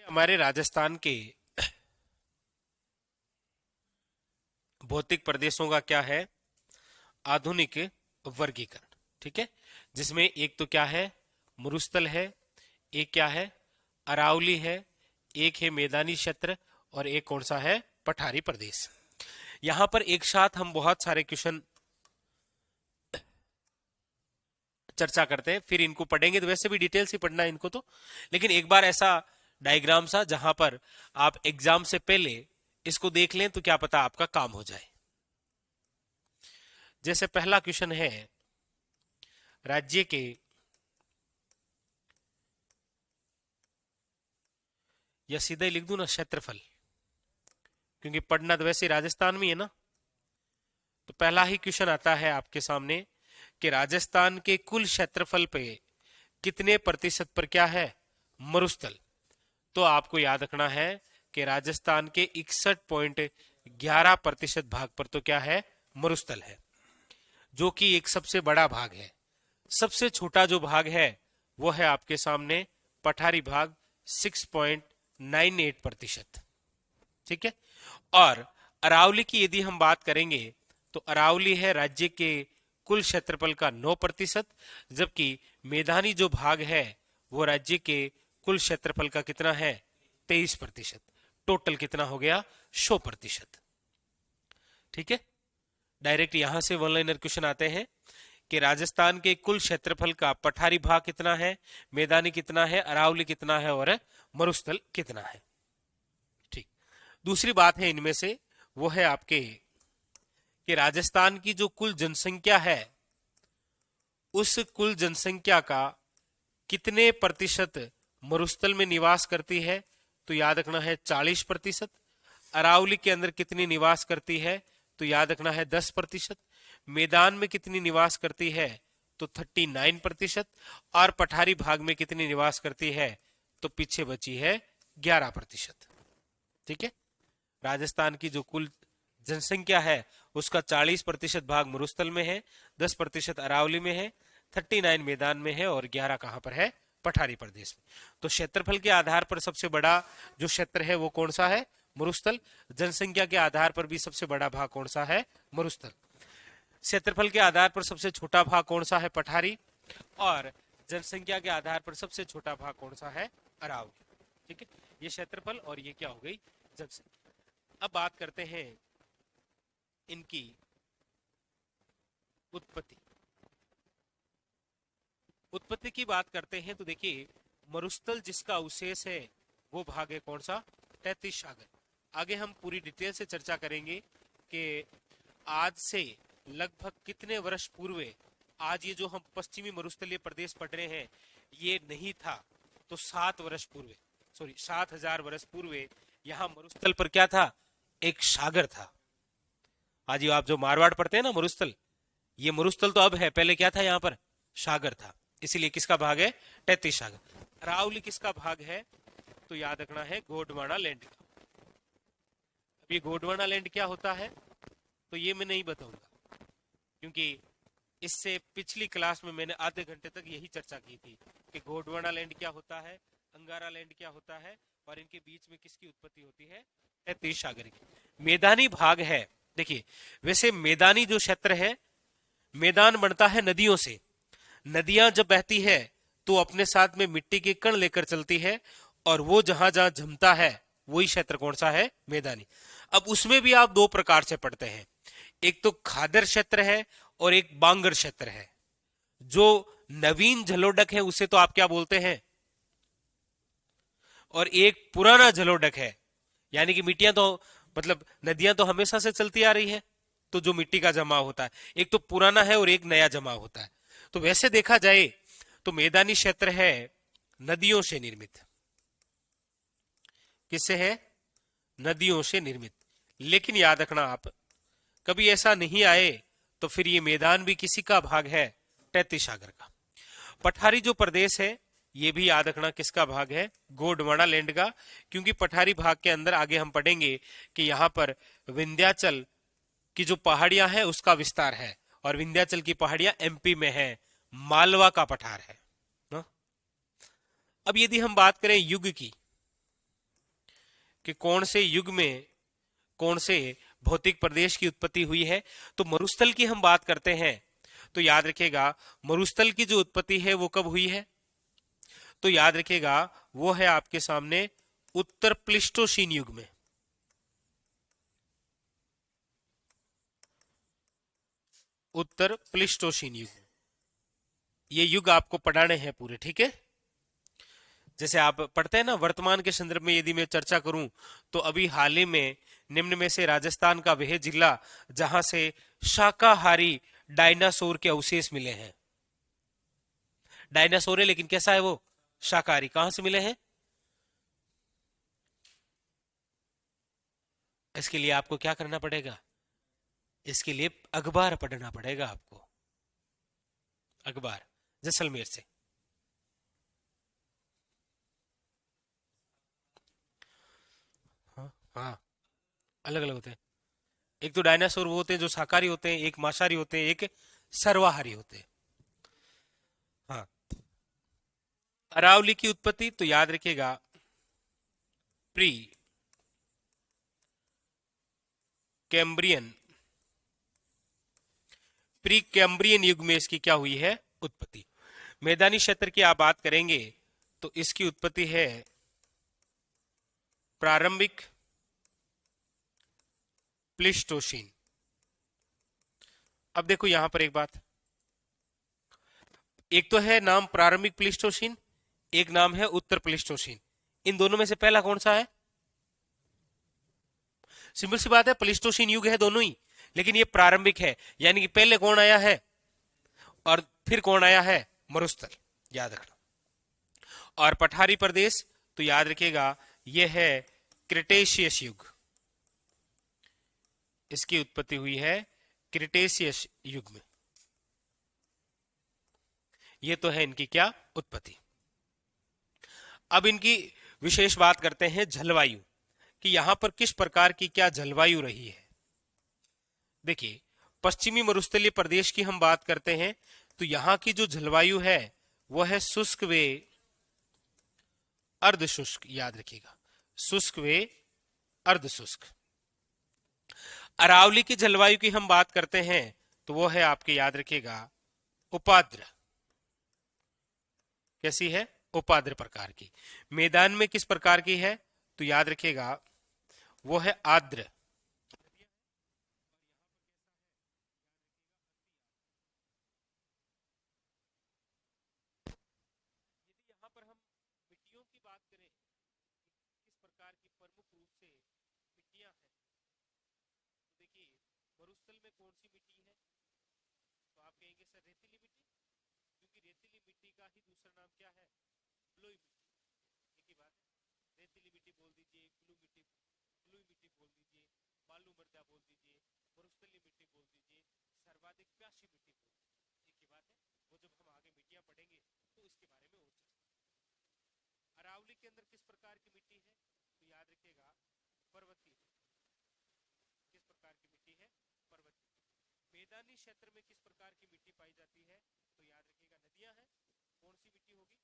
हमारे राजस्थान के भौतिक प्रदेशों का क्या है, आधुनिक वर्गीकरण। ठीक है, जिसमें एक तो क्या है, मरुस्थल है, एक क्या है, अरावली है, एक है मैदानी क्षेत्र, और एक कौन सा है, पठारी प्रदेश। यहां पर एक साथ हम बहुत सारे क्वेश्चन चर्चा करते हैं, फिर इनको पढ़ेंगे तो वैसे भी डिटेल से पढ़ना है इनको तो, लेकिन एक बार ऐसा डायग्राम सा जहां पर आप एग्जाम से पहले इसको देख लें तो क्या पता आपका काम हो जाए। जैसे पहला क्वेश्चन है, राज्य के या सीधे लिख दूं ना, क्षेत्रफल, क्योंकि पढ़ना तो वैसे राजस्थान में है ना। तो पहला ही क्वेश्चन आता है आपके सामने कि राजस्थान के कुल क्षेत्रफल पे कितने प्रतिशत पर क्या है, मरुस्थल। तो आपको याद रखना है कि राजस्थान के 61.11% भाग पर तो क्या है, मरुस्थल है, जो कि एक सबसे बड़ा भाग है। सबसे छोटा जो भाग है वो है आपके सामने पठारी भाग, 6.98%। ठीक है, और अरावली की यदि हम बात करेंगे तो अरावली है राज्य के कुल क्षेत्रफल का 9%, जबकि मैदानी जो भाग है वो राज्य के कुल क्षेत्रफल का कितना है, 23%। टोटल कितना हो गया, 100%। ठीक है, डायरेक्ट यहां से वन लाइनर क्वेश्चन आते हैं कि राजस्थान के कुल क्षेत्रफल का पठारी भाग कितना है, मैदानी कितना है, अरावली कितना है, और मरुस्थल कितना है। ठीक, दूसरी बात है इनमें से वो है आपके कि राजस्थान की जो कुल जनसंख्या है उस कुल जनसंख्या का कितने प्रतिशत मरुस्थल में निवास करती है। तो याद रखना है 40%। अरावली के अंदर कितनी निवास करती है, तो याद रखना है 10%। मैदान में कितनी निवास करती है, तो 39%। और पठारी भाग में कितनी निवास करती है, तो पीछे बची है 11%। ठीक है, राजस्थान की जो कुल जनसंख्या है उसका 40% भाग मरुस्थल में है, 10% अरावली में है, 39 मैदान में है, और 11 कहां पर है, पठारी प्रदेश में। तो क्षेत्रफल के आधार पर सबसे बड़ा जो क्षेत्र है वो कौन सा है, मरुस्थल। जनसंख्या के आधार पर भी सबसे बड़ा भाग कौन सा है, मरुस्थल। क्षेत्रफल के आधार पर सबसे छोटा भाग कौन सा है, पठारी। और जनसंख्या के आधार पर सबसे छोटा भाग कौन सा है, अरावली। ठीक है, ये क्षेत्रफल और ये क्या हो गई, जनसंख्या। अब बात करते हैं इनकी उत्पत्ति। उत्पत्ति की बात करते हैं तो देखिए, मरुस्थल जिसका अवशेष है वो भाग है कौन सा, 33 सागर। आगे हम पूरी डिटेल से चर्चा करेंगे कि आज से लगभग कितने वर्ष पूर्व, आज ये जो हम पश्चिमी मरुस्थलीय प्रदेश पढ़ रहे हैं ये नहीं था, तो 7,000 वर्ष पूर्व यहाँ मरुस्थल पर क्या था, एक सागर था। आज ये आप जो मारवाड़ पढ़ते हैं ना मरुस्थल, ये मरुस्थल तो अब है, पहले क्या था, यहाँ पर सागर था। इसीलिए किसका भाग है, 33 सागर। अरावली किसका भाग है, तो याद रखना है गोंडवाना लैंड का। अब ये गोंडवाना लैंड क्या होता है तो ये मैं नहीं बताऊंगा, क्योंकि इससे पिछली क्लास में मैंने आधे घंटे तक यही चर्चा की थी कि गोंडवाना लैंड क्या होता है, अंगारा लैंड क्या होता है, और इनके बीच में किसकी उत्पत्ति होती है, 33 सागर की। मैदानी भाग है, देखिए वैसे मैदानी जो क्षेत्र है, मैदान बनता है नदियों से। नदियां जब बहती है तो अपने साथ में मिट्टी के कण लेकर चलती है, और वो जहां जहां जमता है वही क्षेत्र कौन सा है, मैदानी। अब उसमें भी आप दो प्रकार से पढ़ते हैं, एक तो खादर क्षेत्र है और एक बांगर क्षेत्र है। जो नवीन जलोढ़ है उसे तो आप क्या बोलते हैं, और एक पुराना जलोढ़ है, यानी कि मिट्टियां तो मतलब नदियां तो हमेशा से चलती आ रही है, तो जो मिट्टी का जमाव होता है एक तो पुराना है और एक नया जमाव होता है। तो वैसे देखा जाए तो मैदानी क्षेत्र है नदियों से निर्मित, किससे है, नदियों से निर्मित। लेकिन याद रखना आप, कभी ऐसा नहीं आए तो फिर ये मैदान भी किसी का भाग है, 33 सागर का। पठारी जो प्रदेश है ये भी याद रखना किसका भाग है, गोंडवाना लैंड का, क्योंकि पठारी भाग के अंदर आगे हम पढ़ेंगे कि यहाँ पर विंध्याचल की जो पहाड़ियां हैं उसका विस्तार है, और विंध्याचल की पहाड़ियां एमपी में है, मालवा का पठार है ना? अब यदि हम बात करें युग की, कि कौन से युग में कौन से भौतिक प्रदेश की उत्पत्ति हुई है, तो मरुस्थल की हम बात करते हैं तो याद रखिएगा मरुस्थल की जो उत्पत्ति है वो कब हुई है, तो याद रखिएगा वो है आपके सामने उत्तर प्लिस्टोसीन युग में। उत्तर प्लिस्टोसीन युग, ये युग आपको पढ़ाने हैं पूरे, ठीक है। जैसे आप पढ़ते हैं ना, वर्तमान के संदर्भ में यदि मैं चर्चा करूं तो अभी हाल ही में निम्न में से राजस्थान का वह जिला जहां से शाकाहारी डायनासोर के अवशेष मिले हैं। डायनासोर है लेकिन कैसा है वो, शाकाहारी। कहां से मिले हैं, इसके लिए आपको क्या करना पड़ेगा, इसके लिए अखबार पढ़ना पड़ेगा आपको, अखबार जैसलमेर से। हाँ हाँ, अलग अलग होते हैं। एक तो डायनासोर वो होते हैं जो शाकाहारी होते हैं, एक मांसाहारी होते हैं, एक सर्वाहारी होते हैं। हाँ, अरावली की उत्पत्ति तो याद रखिएगा प्री कैम्ब्रियन, प्री कैम्ब्रियन युग में इसकी क्या हुई है, उत्पत्ति। मैदानी क्षेत्र की आप बात करेंगे तो इसकी उत्पत्ति है प्रारंभिक प्लिस्टोसीन। अब देखो यहां पर एक बात, एक तो है नाम प्रारंभिक प्लिस्टोसीन, एक नाम है उत्तर प्लिस्टोसीन। इन दोनों में से पहला कौन सा है, सिंपल सी बात है, प्लिस्टोसीन युग है दोनों ही, लेकिन ये प्रारंभिक है, यानी कि पहले कौन आया है और फिर कौन आया है, मरुस्थल, याद रखना। और पठारी प्रदेश तो याद रखिएगा यह है क्रिटेशियस युग, इसकी उत्पत्ति हुई है क्रिटेशियस युग में। ये तो है इनकी क्या उत्पत्ति। अब इनकी विशेष बात करते हैं जलवायु, कि यहां पर किस प्रकार की क्या जलवायु रही है। देखिए पश्चिमी मरुस्थलीय प्रदेश की हम बात करते हैं तो यहां की जो जलवायु है वह है शुष्क वे अर्धशुष्क, याद रखिएगा शुष्क वे अर्धशुष्क। अरावली की जलवायु की हम बात करते हैं तो वो है आपके, याद रखिएगा उपाद्र, कैसी है, उपाद्र प्रकार की। मैदान में किस प्रकार की है, तो याद रखिएगा वो है आर्द्र। यदि यहां पर हम मिट्टियों की बात करें, किस प्रकार की प्रमुख रूप से मिट्टियां हैं, तो देखिए मरुस्थल में कौन सी मिट्टी है, तो आप कहेंगे सर रेतीली मिट्टी, क्योंकि रेतीली मिट्टी का ही दूसरा नाम क्या है, बलुई मिट्टी। एक ही बात है, रेतीली मिट्टी बोल दीजिए, बलुई मिट्टी बोल दीजिए, बालू मृदा बोल दीजिए, मरुस्थलीय मिट्टी बोल दीजिए, सर्वाधिक प्यासी मिट्टी बोल दीजिए। एक ही बात है, वो जब हम आगे मिट्टियां पढ़ेंगे तो इसके बारे में और चर्चा। अरावली के अंदर किस प्रकार की मिट्टी है, तो याद रखिएगा पर्वतीय मिट्टी। किस प्रकार की मिट्टी है, पर्वतीय। मैदानी क्षेत्र में किस प्रकार की मिट्टी पाई जाती है, तो याद रखिएगा नदियां हैं, कौन सी मिट्टी होगी,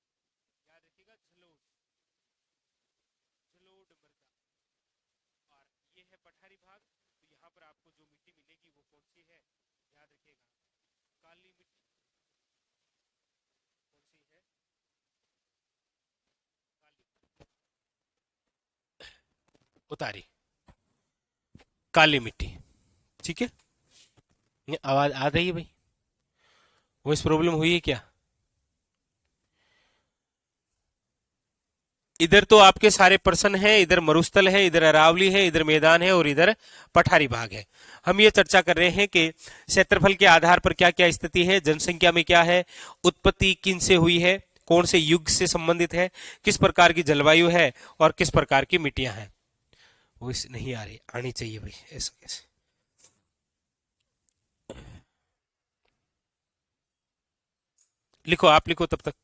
याद रखिएगा जलोढ़, जलोढ़ मृदा। और ये है पठारी भाग, तो यहाँ पर आपको जो मिट्टी मिलेगी वो कौन सी है, याद रखिएगा काली मिट्टी। कौन सी है, काली, उतारी काली मिट्टी, ठीक है। ये आवाज आ रही है भाई, वो इस प्रॉब्लम हुई है क्या, इधर तो आपके सारे प्रश्न हैं, इधर मरुस्थल है, इधर अरावली है, इधर मैदान है और इधर पठारी भाग है। हम ये चर्चा कर रहे हैं कि क्षेत्रफल के आधार पर क्या क्या स्थिति है, जनसंख्या में क्या है, उत्पत्ति किन से हुई है, कौन से युग से संबंधित है, किस प्रकार की जलवायु है और किस प्रकार की मिट्टियां हैं। वो इस नहीं आ रही, आनी चाहिए भाई, ऐसा कैसे। लिखो, आप लिखो तब तक।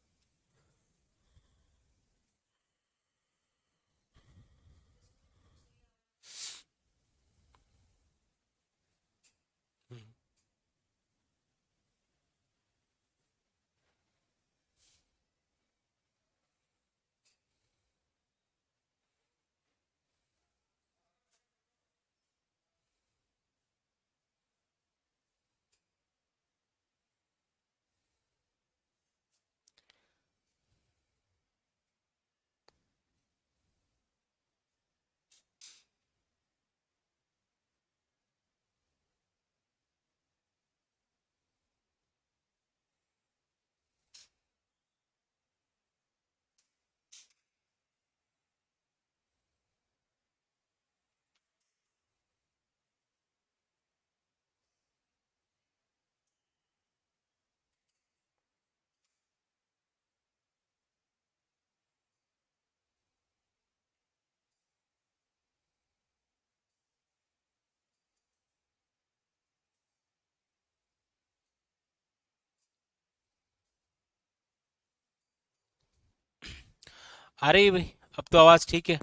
आ रही है भाई? अब तो आवाज ठीक है?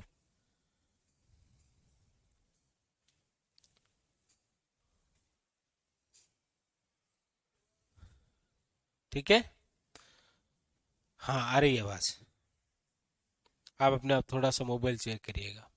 ठीक है। हाँ, आ रही है आवाज। आप अपने आप थोड़ा सा मोबाइल चेक करिएगा।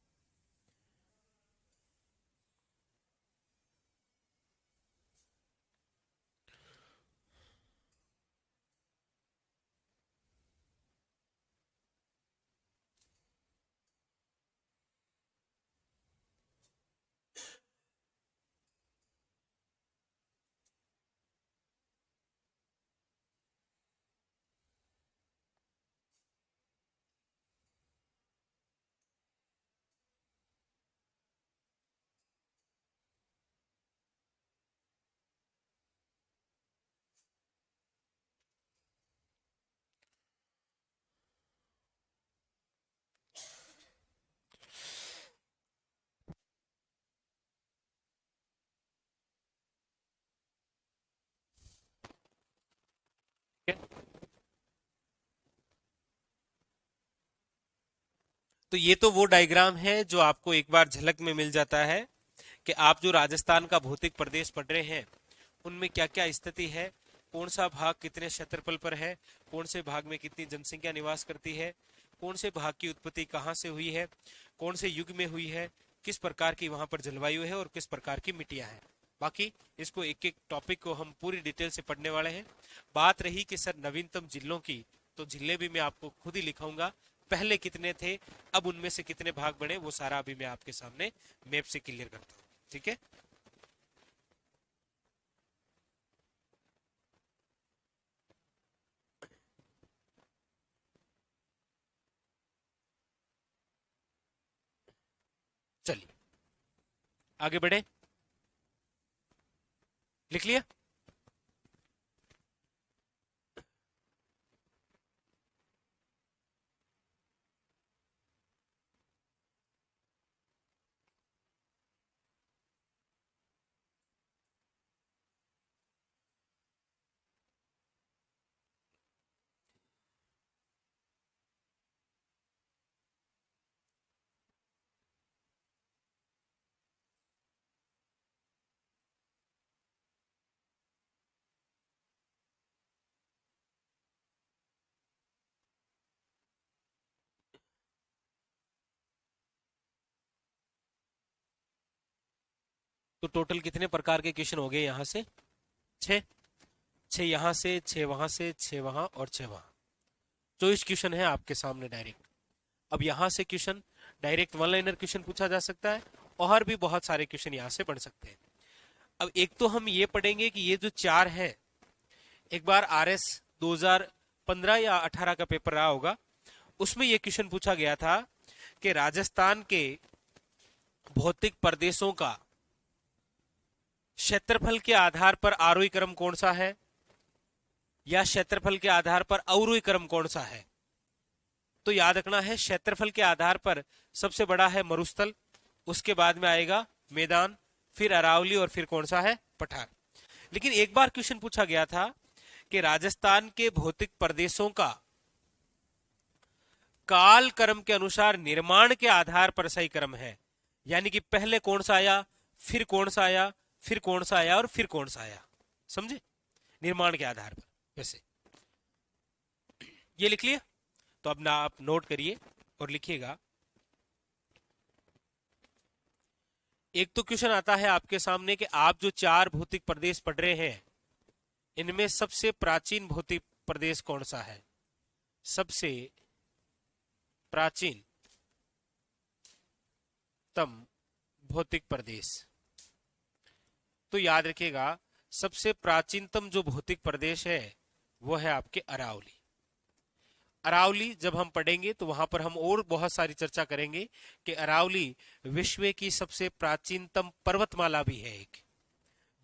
ठीक है? तो ये तो वो डायग्राम है जो आपको एक बार झलक में मिल जाता है कि आप जो राजस्थान का भौतिक प्रदेश पढ़ रहे हैं उनमें क्या क्या स्थिति है, कौन सा भाग कितने क्षेत्रफल पर है, कौन से भाग में कितनी जनसंख्या निवास करती है, कौन से भाग की उत्पत्ति कहाँ से हुई है, कौन से युग में हुई है, किस प्रकार की वहां पर जलवायु है और किस प्रकार की मिट्टियां हैं। बाकी इसको एक एक टॉपिक को हम पूरी डिटेल से पढ़ने वाले हैं। बात रही कि सर नवीनतम जिलों की, तो जिले भी मैं आपको खुद ही लिखाऊंगा, पहले कितने थे, अब उनमें से कितने भाग बने, वो सारा अभी मैं आपके सामने मैप से क्लियर करता हूँ। ठीक है? चलिए आगे बढ़े। लिख लिया? तो टोटल कितने प्रकार के क्वेश्चन हो गए यहां से? छह। छह यहां से, छह वहां से, छह वहां और छह वहां। 24 क्वेश्चन है आपके सामने डायरेक्ट। अब यहां से question direct one liner question पूछा जा सकता है, और भी बहुत सारे क्वेश्चन यहां से बन सकते हैं। अब एक तो हम ये पढ़ेंगे कि ये जो चार है, एक बार आरएस 2015 या 18 का पेपर रहा होगा, उसमें ये क्वेश्चन पूछा गया था कि राजस्थान के भौतिक प्रदेशों का क्षेत्रफल के आधार पर आरोही क्रम कौन सा है, या क्षेत्रफल के आधार पर अवरोही क्रम कौन सा है। तो याद रखना है, क्षेत्रफल के आधार पर सबसे बड़ा है मरुस्थल, उसके बाद में आएगा मैदान, फिर अरावली और फिर कौन सा है, पठार। लेकिन एक बार क्वेश्चन पूछा गया था कि राजस्थान के भौतिक प्रदेशों का काल क्रम के अनुसार निर्माण के आधार पर सही क्रम है, यानी कि पहले कौन सा आया, फिर कौन सा आया, फिर कौन सा आया और फिर कौन सा आया। समझे? निर्माण के आधार पर वैसे। ये लिख लिया? तो अब ना आप नोट करिए और लिखिएगा। एक तो क्वेश्चन आता है आपके सामने कि आप जो चार भौतिक प्रदेश पढ़ रहे हैं, इनमें सबसे प्राचीन भौतिक प्रदेश कौन सा है, सबसे प्राचीन तम भौतिक प्रदेश। तो याद रखिएगा, सबसे प्राचीनतम जो भौतिक प्रदेश है वो है आपके अरावली। अरावली जब हम पढ़ेंगे तो वहां पर हम और बहुत सारी चर्चा करेंगे कि अरावली विश्व की सबसे प्राचीनतम पर्वतमाला भी है एक,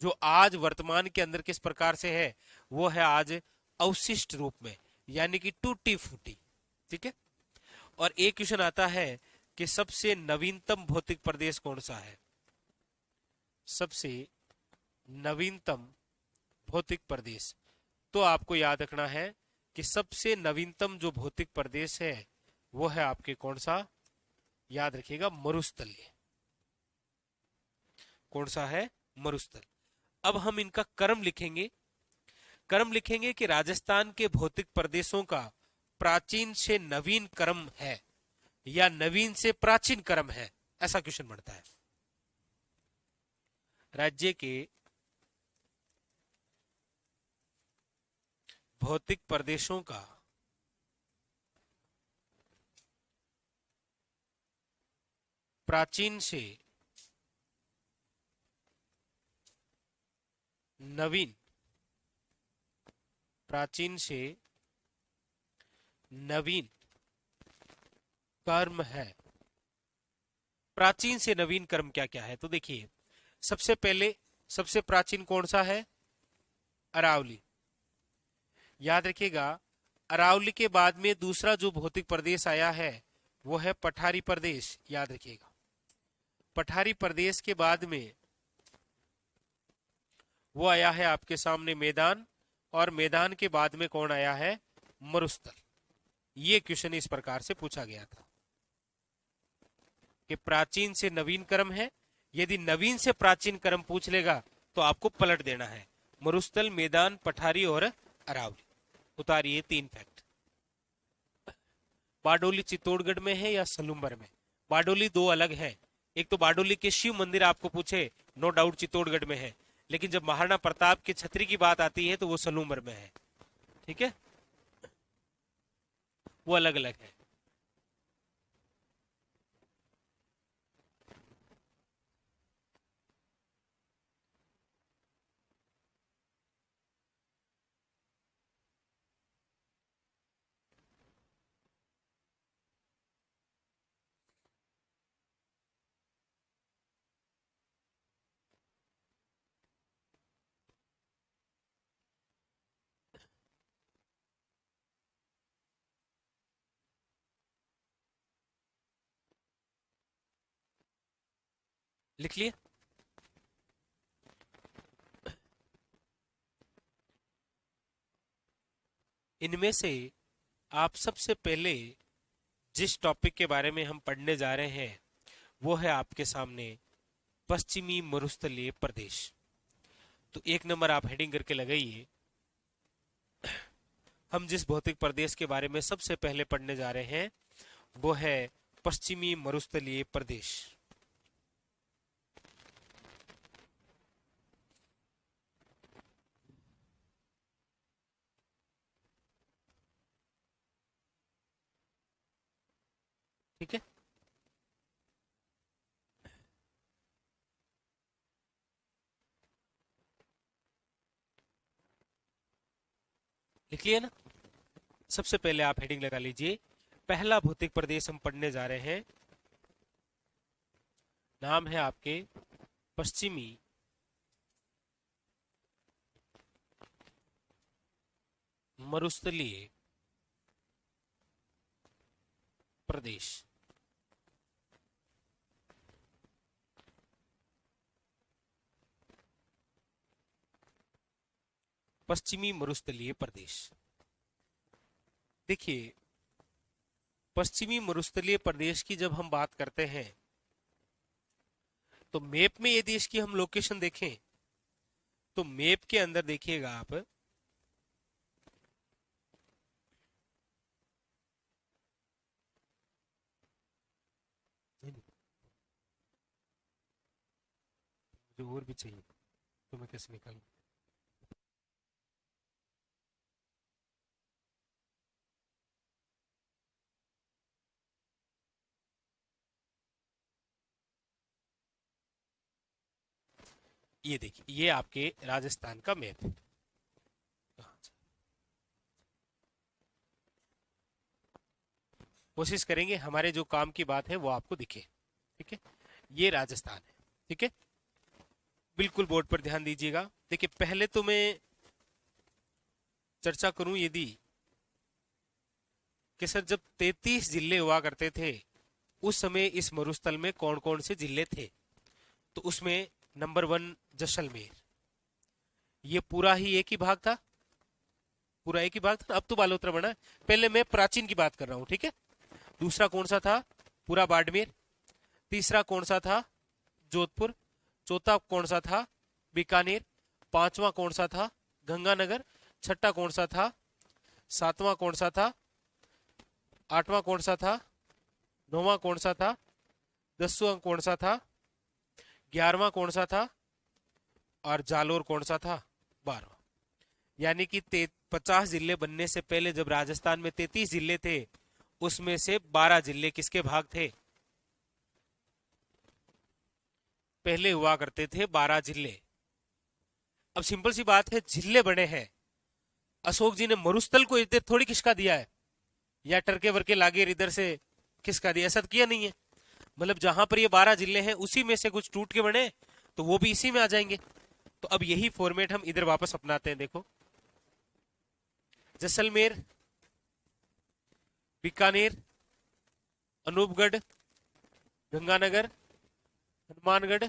जो आज वर्तमान के अंदर किस प्रकार से है, वो है आज अवशिष्ट रूप में, यानी कि टूटी फूटी। ठीक है? और एक क्वेश्चन आता है कि सबसे नवीनतम भौतिक प्रदेश कौन सा है, सबसे नवीनतम भौतिक प्रदेश। तो आपको याद रखना है कि सबसे नवीनतम जो भौतिक प्रदेश है वो है आपके कौन सा, याद रखिएगा, मरुस्थलीय। कौन सा है, मरुस्थल। अब हम इनका क्रम लिखेंगे। क्रम लिखेंगे कि राजस्थान के भौतिक प्रदेशों का प्राचीन से नवीन क्रम है या नवीन से प्राचीन क्रम है, ऐसा क्वेश्चन बनता है। राज्य के भौतिक प्रदेशों का प्राचीन से नवीन, प्राचीन से नवीन कर्म है। प्राचीन से नवीन कर्म क्या क्या है, तो देखिए, सबसे पहले सबसे प्राचीन कौन सा है, अरावली। याद रखिएगा, अरावली के बाद में दूसरा जो भौतिक प्रदेश आया है वो है पठारी प्रदेश। याद रखिएगा, पठारी प्रदेश के बाद में वो आया है आपके सामने मैदान, और मैदान के बाद में कौन आया है, मरुस्थल। ये क्वेश्चन इस प्रकार से पूछा गया था कि प्राचीन से नवीन क्रम है। यदि नवीन से प्राचीन क्रम पूछ लेगा तो आपको पलट देना है, मरुस्थल, मैदान, पठारी और अरावली। उतारिए 3 फैक्ट। बारडोली चित्तौड़गढ़ में है या सलूम्बर में, बारडोली दो अलग है। एक तो बारडोली के शिव मंदिर आपको पूछे, नो डाउट चित्तौड़गढ़ में है, लेकिन जब महाराणा प्रताप की छतरी की बात आती है तो वो सलूम्बर में है। ठीक है, वो अलग अलग है। लिख लिए। इनमें से आप सबसे पहले जिस टॉपिक के बारे में हम पढ़ने जा रहे हैं वो है आपके सामने पश्चिमी मरुस्थलीय प्रदेश। तो 1 नंबर आप हेडिंग करके लगाइए। हम जिस भौतिक प्रदेश के बारे में सबसे पहले पढ़ने जा रहे हैं वो है पश्चिमी मरुस्थलीय प्रदेश। ठीक है, लिख लिए ना। सबसे पहले आप हेडिंग लगा लीजिए, पहला भौतिक प्रदेश हम पढ़ने जा रहे हैं, नाम है आपके पश्चिमी मरुस्थलीय प्रदेश। पश्चिमी मरुस्थलीय प्रदेश। देखिए, पश्चिमी मरुस्थलीय प्रदेश की जब हम बात करते हैं तो मैप में यदि इसकी हम लोकेशन देखें तो मैप के अंदर देखिएगा आप, जो और भी चाहिए तो मैं कैसे निकालूं। ये देखिए, ये आपके राजस्थान का मैप। कोशिश करेंगे हमारे जो काम की बात है वो आपको दिखे। ठीक है, ये राजस्थान है। ठीक है, बिल्कुल बोर्ड पर ध्यान दीजिएगा। देखिए, पहले तो मैं चर्चा करूं यदि कि सर जब 33 जिले हुआ करते थे उस समय इस मरुस्थल में कौन कौन से जिले थे, तो उसमें नंबर 1 जैसलमेर। ये पूरा ही एक ही भाग था, पूरा एक ही भाग था। अब तो बालोतरा बना है। पहले मैं प्राचीन की बात कर रहा हूं। ठीक है, दूसरा कौन सा था? पूरा बाड़मेर। तीसरा कौन सा था? जोधपुर। चौथा कौन सा था? बीकानेर। पांचवा कौन सा था? गंगानगर। छठा कौन सा था? सातवां कौन सा था? आठवां कौन सा था? नौवां कौन सा था? दसवां कौन सा था? 11वां कौन सा था? और जालोर कौन सा था? 12वां। यानी कि 50 जिले बनने से पहले जब राजस्थान में 33 जिले थे, उसमें से 12 जिले किसके भाग थे? पहले हुआ करते थे 12 जिले। अब सिंपल सी बात है, जिले बने हैं। अशोक जी ने मरुस्थल को इधर थोड़ी खिसका दिया है, या टरके वर्के लागे इधर से खिसका दिया, ऐसा तो किया नहीं है। मतलब जहां पर ये 12 जिले हैं उसी में से कुछ टूट के बने, तो वो भी इसी में आ जाएंगे। तो अब यही फॉर्मेट हम इधर वापस अपनाते हैं। देखो, जैसलमेर, बीकानेर, अनूपगढ़, गंगानगर, हनुमानगढ़,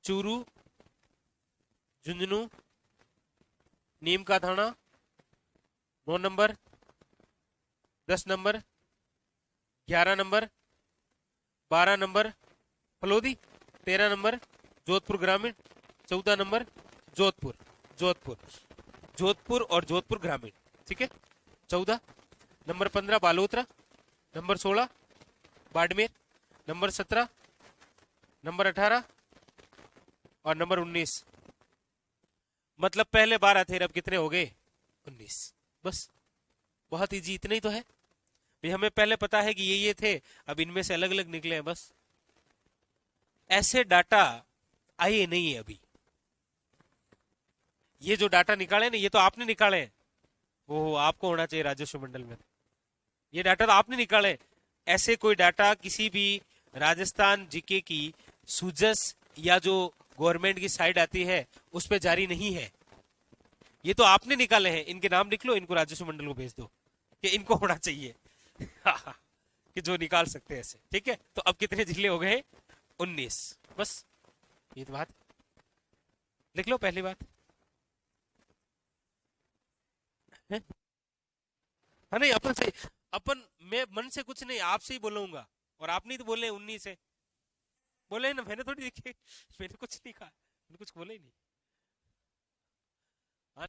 चूरू, झुंझुनू, नीम का थाना 9 number, 10 number, 11 number, 12 number Phalodi, 13 number Jodhpur ग्रामीण, 14 नंबर जोधपुर। जोधपुर, जोधपुर और जोधपुर ग्रामीण, ठीक है। 14 number, 15 Balotra, number 16 Barmer, number 17, number 18 और नंबर 19। मतलब पहले 12 थे, अब कितने हो गए? 19। बस, बहुत इजी, इतने ही तो है भाई। हमें पहले पता है कि ये थे, अब इनमें से अलग अलग निकले हैं बस। ऐसे डाटा आए नहीं है अभी। ये जो डाटा निकाले ना, ये तो आपने निकाले हैं। वो आपको होना चाहिए राजस्व मंडल में। ये डाटा तो आपने निकाले। ऐसे कोई डाटा किसी भी राजस्थान जीके की सुजस या जो गवर्नमेंट की साइट आती है उस पर जारी नहीं है। ये तो आपने निकाले हैं। इनके नाम लिख लो, इनको राजस्व मंडल को भेज दो कि इनको होना चाहिए कि जो निकाल सकते हैं ऐसे, ठीक है। तो अब कितने जिले हो गए? 19। बस, ये तो बात। लिख लो पहली बात है। हाँ, नहीं अपन से, अपन, मैं मन से कुछ नहीं, आपसे ही बोलूंगा। और आपने तो बोले 19 है। बोले ना, मैंने थोड़ी लिखे मैंने कुछ नहीं कहा, मैंने कुछ बोला ही नहीं। हाँ,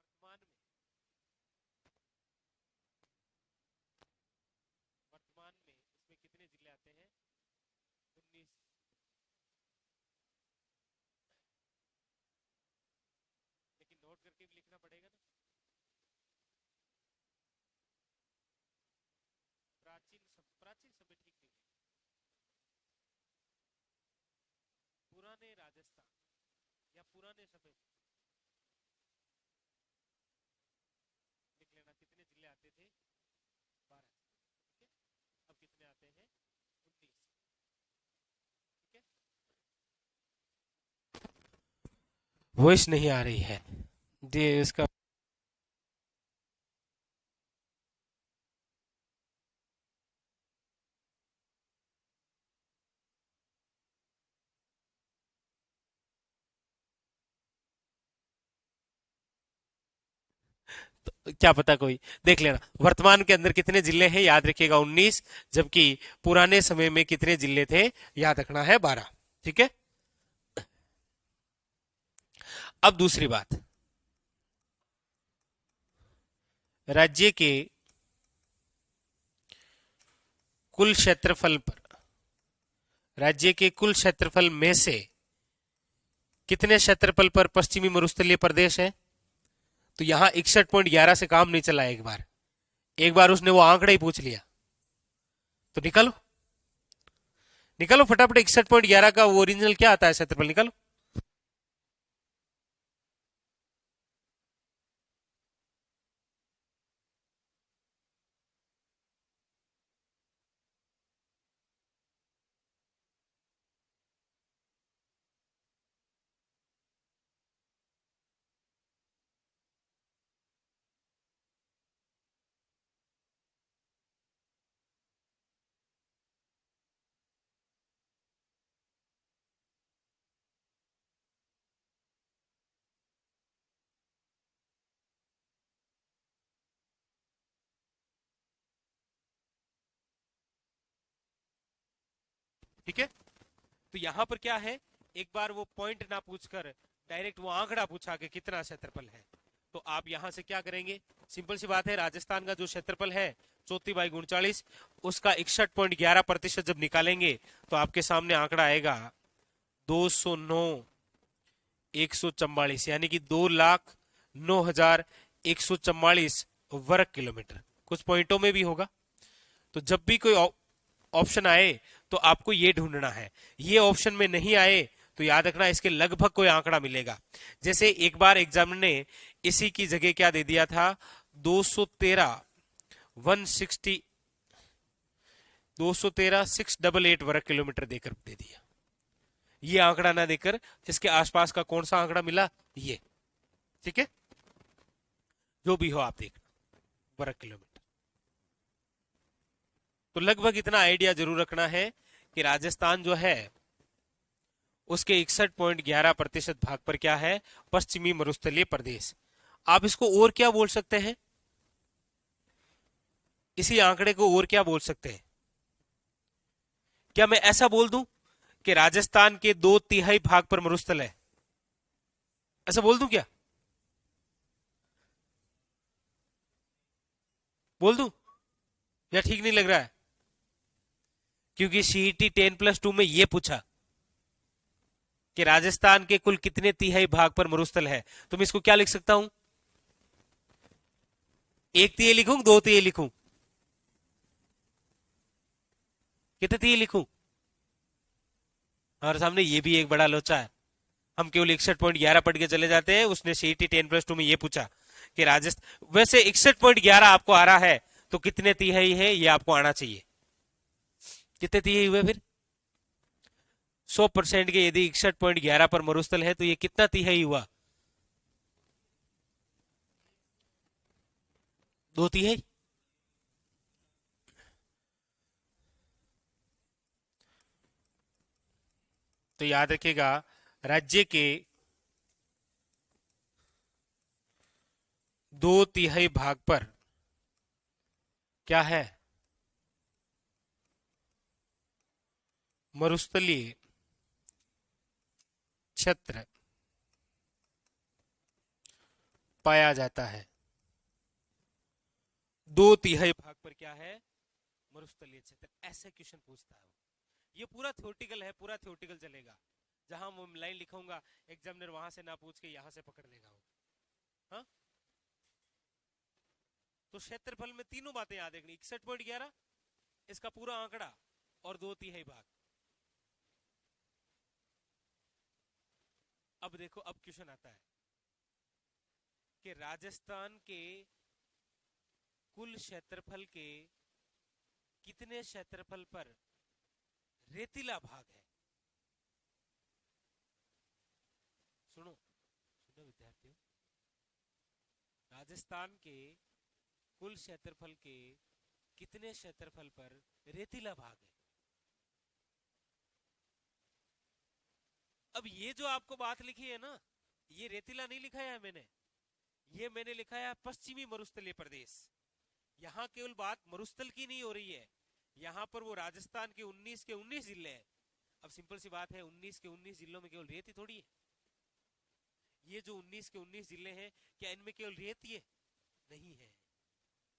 वर्तमान में, वर्तमान में इसमें कितने जिले आते हैं? 19। लेकिन नोट करके भी लिखना पड़ेगा ना। प्राचीन समय ठीक नहीं है। पुराने राजस्थान या पुराने समय लिख लेना, कितने जिले आते थे? 12। ठीक है। अब कितने आते हैं? 19। ठीक है। वॉइस नहीं आ रही है जी इसका। तो क्या पता, कोई देख लेना। वर्तमान के अंदर कितने जिले हैं? याद रखिएगा 19। जबकि पुराने समय में कितने जिले थे? याद रखना है 12। ठीक है। अब दूसरी बात, राज्य के कुल क्षेत्रफल पर, राज्य के कुल क्षेत्रफल में से कितने क्षेत्रफल पर पश्चिमी मरुस्थलीय प्रदेश है? तो यहां 61.11 से काम नहीं चला। एक बार उसने वो आंकड़ा ही पूछ लिया। तो निकालो, निकालो फटाफट। 61.11 का वो ओरिजिनल क्या आता है क्षेत्रफल, निकालो। ठीक है। तो यहां पर क्या है, एक बार वो पॉइंट ना पूछकर डायरेक्ट वो आंकड़ा पूछा कि कितना क्षेत्रफल है, तो आप यहां से क्या करेंगे, सिंपल सी बात है, राजस्थान का जो क्षेत्रफल है 34/39, उसका 61.11% जब निकालेंगे तो आपके सामने आंकड़ा आएगा 209,144, यानी कि 2,09,144 वर्ग किलोमीटर। कुछ पॉइंटों में भी होगा। तो जब भी कोई ऑप्शन आए तो आपको ये ढूंढना है, ये ऑप्शन में नहीं आए तो याद रखना इसके लगभग कोई आंकड़ा मिलेगा। जैसे एक बार एग्जामिनर ने इसी की जगह क्या दे दिया था, 213 160 213 688 वर्ग किलोमीटर देकर दे दिया। ये आंकड़ा ना देकर इसके आसपास का कौन सा आंकड़ा मिला, ये, ठीक है, जो भी हो आप देखना, वर्ग किलोमीटर। तो लगभग इतना आइडिया जरूर रखना है कि राजस्थान जो है उसके 61.11% भाग पर क्या है, पश्चिमी मरुस्थलीय प्रदेश। आप इसको और क्या बोल सकते हैं, इसी आंकड़े को और क्या बोल सकते हैं, क्या मैं ऐसा बोल दूं कि राजस्थान के 2/3 भाग पर मरुस्थल है, ऐसा बोल दूं क्या, बोल दूं, या ठीक नहीं लग रहा है? क्योंकि सीईटी 10+2 में यह पूछा कि राजस्थान के कुल कितने तिहाई भाग पर मरुस्थल है, तो मैं इसको क्या लिख सकता हूं, 1/3 लिखूं, 2/3 लिखूं, कितने तिहाई लिखूं? हमारे सामने ये भी एक बड़ा लोचा है, हम केवल 61.11 पढ़ के चले जाते हैं। उसने सीईटी 10+2 में ये पूछा कि राजस्थान, वैसे 61.11 आपको आ रहा है तो कितने तिहाई है ये आपको आना चाहिए, कितने तिहाई हुए फिर, 100% के यदि 61.11 पर मरुस्थल है तो ये कितना तिहाई हुआ, 2/3। तो याद रखिएगा, राज्य के 2/3 भाग पर क्या है, मरुस्थलीय क्षेत्र पाया जाता है। 2/3 भाग पर क्या है, मरुस्थलीय क्षेत्र, ऐसे क्वेश्चन पूछता है वो। ये पूरा थ्योरेटिकल है, पूरा थ्योरेटिकल चलेगा, जहां वो लाइन लिखूंगा एग्जामिनर वहां से ना पूछ के यहां से पकड़ लेगा वो। हाँ, तो क्षेत्रफल में तीनों बातें याद रखनी, 61.11 इसका पूरा आंकड़ा और 2/3 भाग। अब देखो, अब क्वेश्चन आता है कि राजस्थान के कुल क्षेत्रफल के कितने क्षेत्रफल पर रेतीला भाग है। सुनो सुनो विद्यार्थियों, राजस्थान के कुल क्षेत्रफल के कितने क्षेत्रफल पर रेतीला भाग है। अब ये जो आपको बात लिखी है ना, ये रेतीला नहीं लिखा है मैंने, ये मैंने लिखा है पश्चिमी मरुस्थलीय प्रदेश। यहां केवल बात मरुस्थल की नहीं हो रही है, यहां पर वो राजस्थान के 19 के 19 जिले हैं। अब सिंपल सी बात है, 19 के 19 जिलों में केवल रेत ही थोड़ी है। ये जो 19 के 19 जिले हैं, क्या इनमें केवल रेत ही है? नहीं है।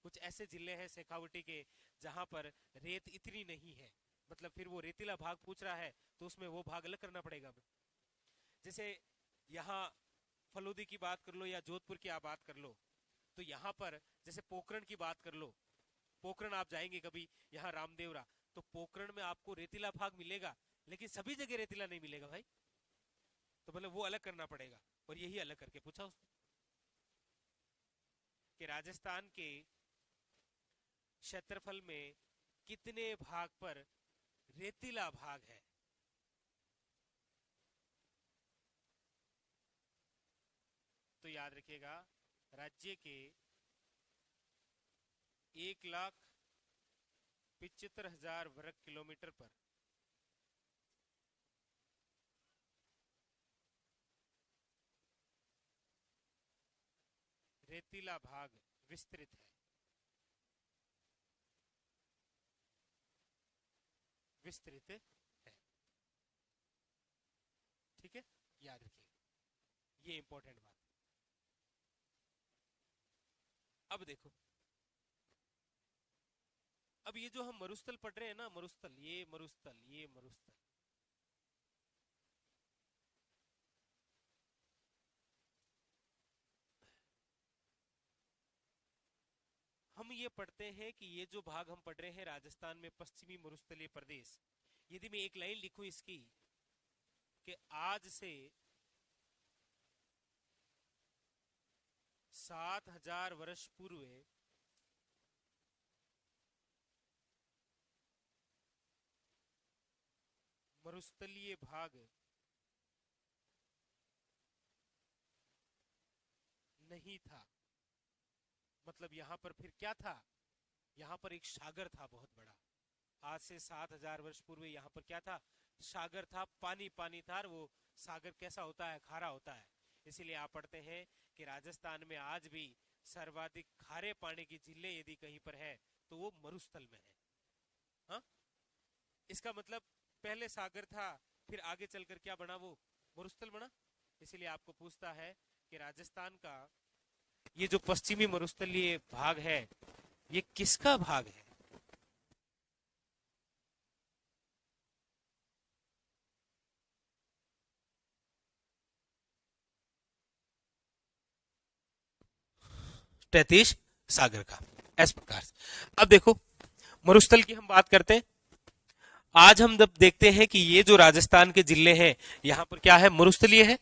कुछ ऐसे जिले हैं शेखावटी के जहां पर रेत इतनी नहीं है, मतलब फिर वो रेतीला भाग पूछ रहा है तो उसमें वो भाग अलग करना पड़ेगा। जैसे यहाँ फलोदी की बात कर लो या जोधपुर की आप बात कर लो, तो यहाँ पर जैसे पोखरण की बात कर लो, पोखरण आप जाएंगे कभी यहाँ रामदेवरा, तो पोखरण में आपको रेतीला भाग मिलेगा, लेकिन सभी जगह रेतीला नहीं मिलेगा भाई, तो मतलब वो अलग करना पड़ेगा। और यही अलग करके पूछा उसने कि राजस्थान के क्षेत्रफल में कितने भाग पर रेतीला भाग है। तो याद रखिएगा, राज्य के 1,75,000 वर्ग किलोमीटर पर रेतीला भाग विस्तृत है, विस्तृत है। ठीक है, याद रखिएगा, ये इंपॉर्टेंट बात। अब देखो, अब ये जो हम मरुस्थल पढ़ रहे हैं ना, मरुस्थल, ये मरुस्थल, ये मरुस्थल, हम ये पढ़ते हैं कि ये जो भाग हम पढ़ रहे हैं राजस्थान में पश्चिमी मरुस्थलीय प्रदेश, यदि मैं एक लाइन लिखूं इसकी कि आज से 7,000 वर्ष पूर्व मरुस्थलीय भाग नहीं था, मतलब यहां पर फिर क्या था, यहां पर एक सागर था बहुत बड़ा। आज से 7,000 वर्ष पूर्व यहाँ पर क्या था, सागर था, पानी पानी था, और वो सागर कैसा होता है, खारा होता है। इसीलिए आप पढ़ते हैं कि राजस्थान में आज भी सर्वाधिक खारे पानी की झीलें यदि कहीं पर है तो वो मरुस्थल में है। हाँ, इसका मतलब पहले सागर था, फिर आगे चलकर क्या बना, वो मरुस्थल बना। इसीलिए आपको पूछता है कि राजस्थान का ये जो पश्चिमी मरुस्थलीय भाग है, ये किसका भाग है। तैतीस सागर का, इस प्रकार से। अब देखो, मरुस्थल की हम बात करते हैं। आज हम जब देखते हैं कि ये जो राजस्थान के जिले हैं, यहां पर क्या है, मरुस्थलीय है।